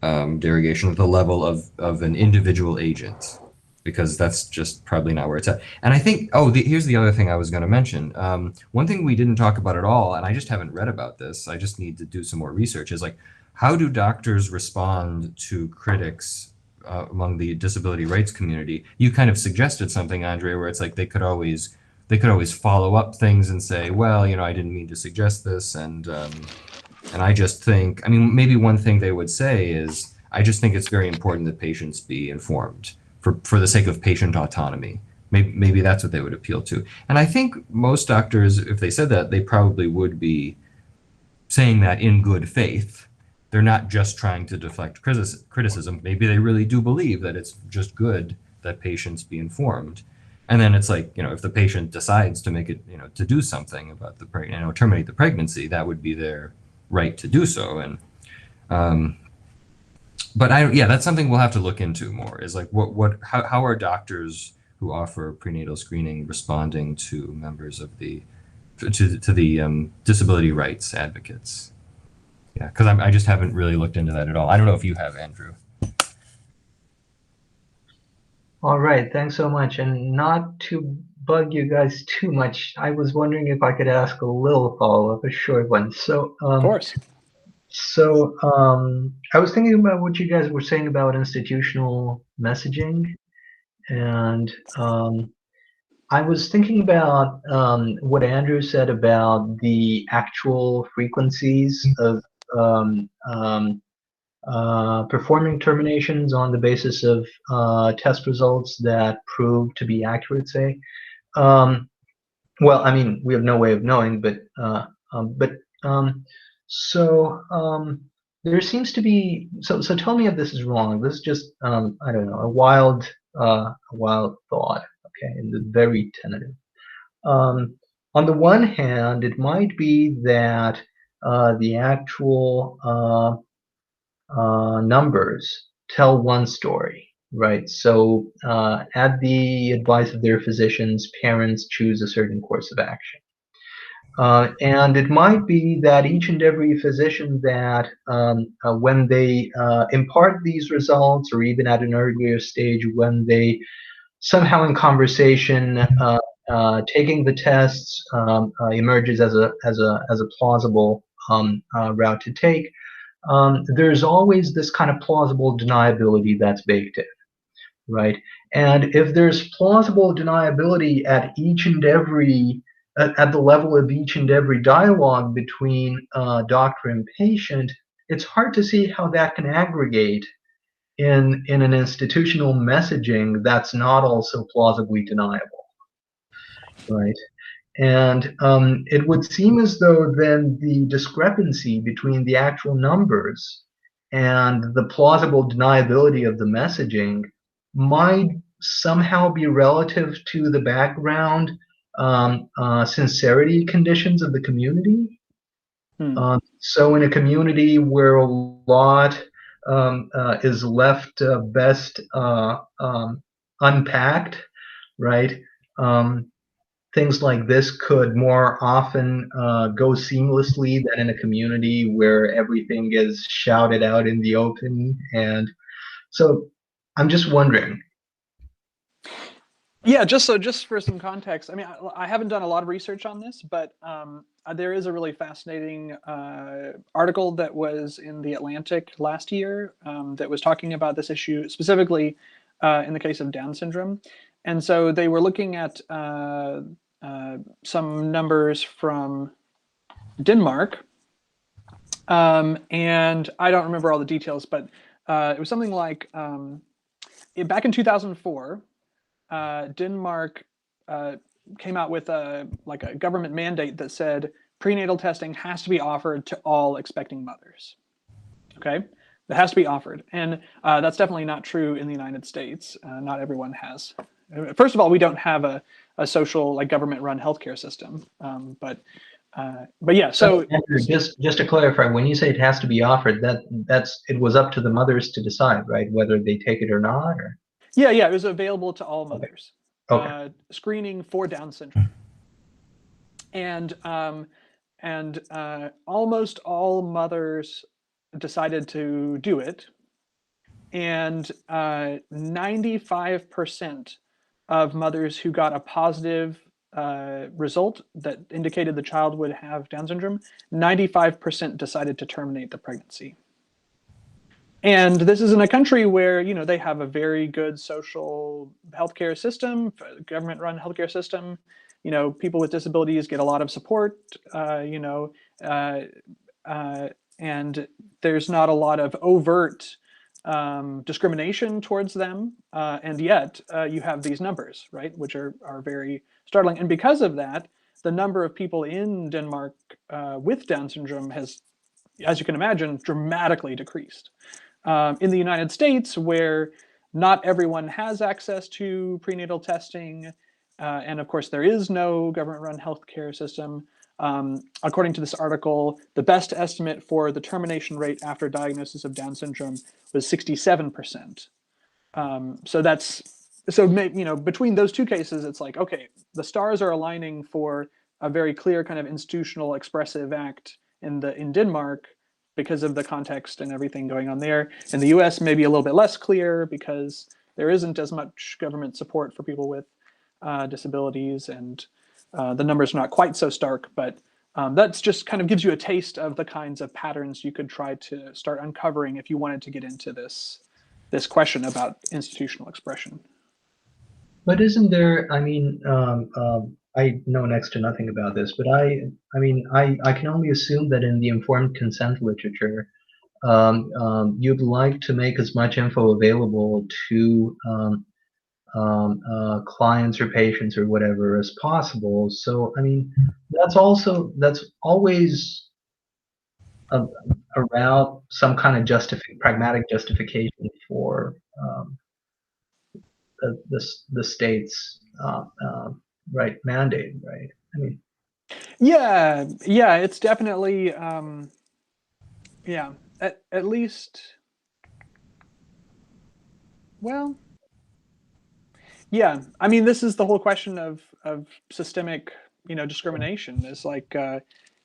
derogation at the level of an individual agent, because that's just probably not where it's at. And I think, here's the other thing I was going to mention. One thing we didn't talk about at all, and I just haven't read about this, I just need to do some more research, is like, how do doctors respond to critics among the disability rights community? You kind of suggested something, Andre, where it's like they could always follow up things and say, well, I didn't mean to suggest this, and I just think, maybe one thing they would say is, I just think it's very important that patients be informed for the sake of patient autonomy. Maybe that's what they would appeal to. And I think most doctors, if they said that, they probably would be saying that in good faith. They're not just trying to deflect criticism. Maybe they really do believe that it's just good that patients be informed. And then it's like, if the patient decides to make it, to do something about the terminate the pregnancy, that would be their right to do so. And but that's something we'll have to look into more, is like how are doctors who offer prenatal screening responding to members of the disability rights advocates? Yeah, because I just haven't really looked into that at all. I don't know if you have, Andrew. All right, thanks so much. And not to bug you guys too much, I was wondering if I could ask a little follow-up, a short one. So, of course. So I was thinking about what you guys were saying about institutional messaging, and I was thinking about what Andrew said about the actual frequencies of performing terminations on the basis of test results that prove to be accurate, say. Well, we have no way of knowing, but there seems to be, so tell me if this is wrong. This is just I don't know, a wild thought, okay, and very tentative. On the one hand, it might be that the actual numbers tell one story, right? So at the advice of their physicians, parents choose a certain course of action. And it might be that each and every physician that when they impart these results, or even at an earlier stage when they somehow in conversation taking the tests emerges as a plausible route to take, there's always this kind of plausible deniability that's baked in, right? And if there's plausible deniability at each and every at the level of each and every dialogue between doctor and patient, it's hard to see how that can aggregate in an institutional messaging that's not also plausibly deniable, right? And it would seem as though then the discrepancy between the actual numbers and the plausible deniability of the messaging might somehow be relative to the background sincerity conditions of the community. So in a community where a lot is left best unpacked, right? Things like this could more often go seamlessly than in a community where everything is shouted out in the open. And so I'm just wondering. Yeah, just for some context, I haven't done a lot of research on this, but there is a really fascinating article that was in The Atlantic last year that was talking about this issue, specifically in the case of Down syndrome. And so they were looking at some numbers from Denmark, and I don't remember all the details, but it was something like back in 2004, Denmark came out with a government mandate that said prenatal testing has to be offered to all expecting mothers. Okay, it has to be offered, and that's definitely not true in the United States. Not everyone has. First of all, we don't have a social government-run healthcare system, but yeah. So Andrew, just to clarify, when you say it has to be offered, that's it was up to the mothers to decide, right, whether they take it or not, or. Yeah, it was available to all mothers. Okay. Screening for Down syndrome, and almost all mothers decided to do it. and 95% of mothers who got a positive result that indicated the child would have Down syndrome, 95% decided to terminate the pregnancy. And this is in a country where, you know, they have a very good social healthcare system, government-run healthcare system. You know, people with disabilities get a lot of support, and there's not a lot of overt discrimination towards them. And yet you have these numbers, right, which are very startling. And because of that, the number of people in Denmark with Down syndrome has, as you can imagine, dramatically decreased. In the United States, where not everyone has access to prenatal testing, and of course there is no government-run healthcare system, according to this article, the best estimate for the termination rate after diagnosis of Down syndrome was 67%. So you know, between those two cases, it's like, okay, the stars are aligning for a very clear kind of institutional expressive act in Denmark, because of the context and everything going on there. In the US, maybe a little bit less clear because there isn't as much government support for people with disabilities, and the numbers are not quite so stark, but that's just kind of gives you a taste of the kinds of patterns you could try to start uncovering if you wanted to get into this question about institutional expression. But isn't there, I mean, I know next to nothing about this, but I mean, I can only assume that in the informed consent literature, you'd like to make as much info available to clients or patients or whatever as possible. So, I mean, that's always around some kind of pragmatic justification for the state's right mandate, right? I mean, yeah, it's definitely at least, well, yeah, I mean, this is the whole question of systemic, you know, discrimination. Is like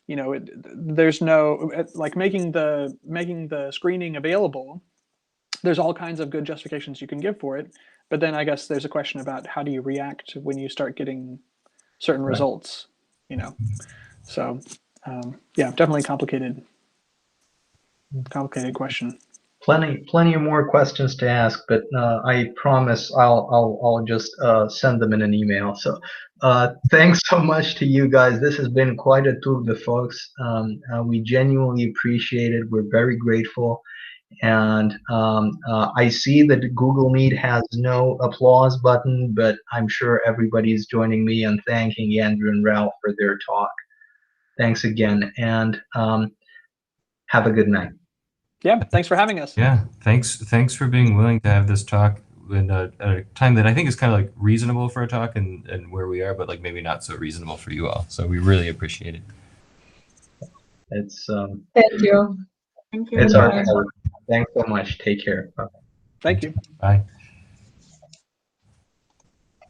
you know, there's no, like, making the screening available, there's all kinds of good justifications you can give for it, but then I guess there's a question about how do you react when you start getting certain results, you know. So yeah, definitely complicated question. Plenty of more questions to ask, but I promise I'll just send them in an email. So thanks so much to you guys. This has been quite a tour de force. We genuinely appreciate it. We're very grateful. And I see that Google Meet has no applause button, but I'm sure everybody's joining me in thanking Andrew and Ralph for their talk. Thanks again, and have a good night. Yeah, thanks for having us. Yeah, thanks for being willing to have this talk at a time that I think is kind of like reasonable for a talk and where we are, but like maybe not so reasonable for you all. So we really appreciate it. It's Thank you. Thank you. it's our pleasure. Thanks so much. Take care. Bye. Thank you. Bye.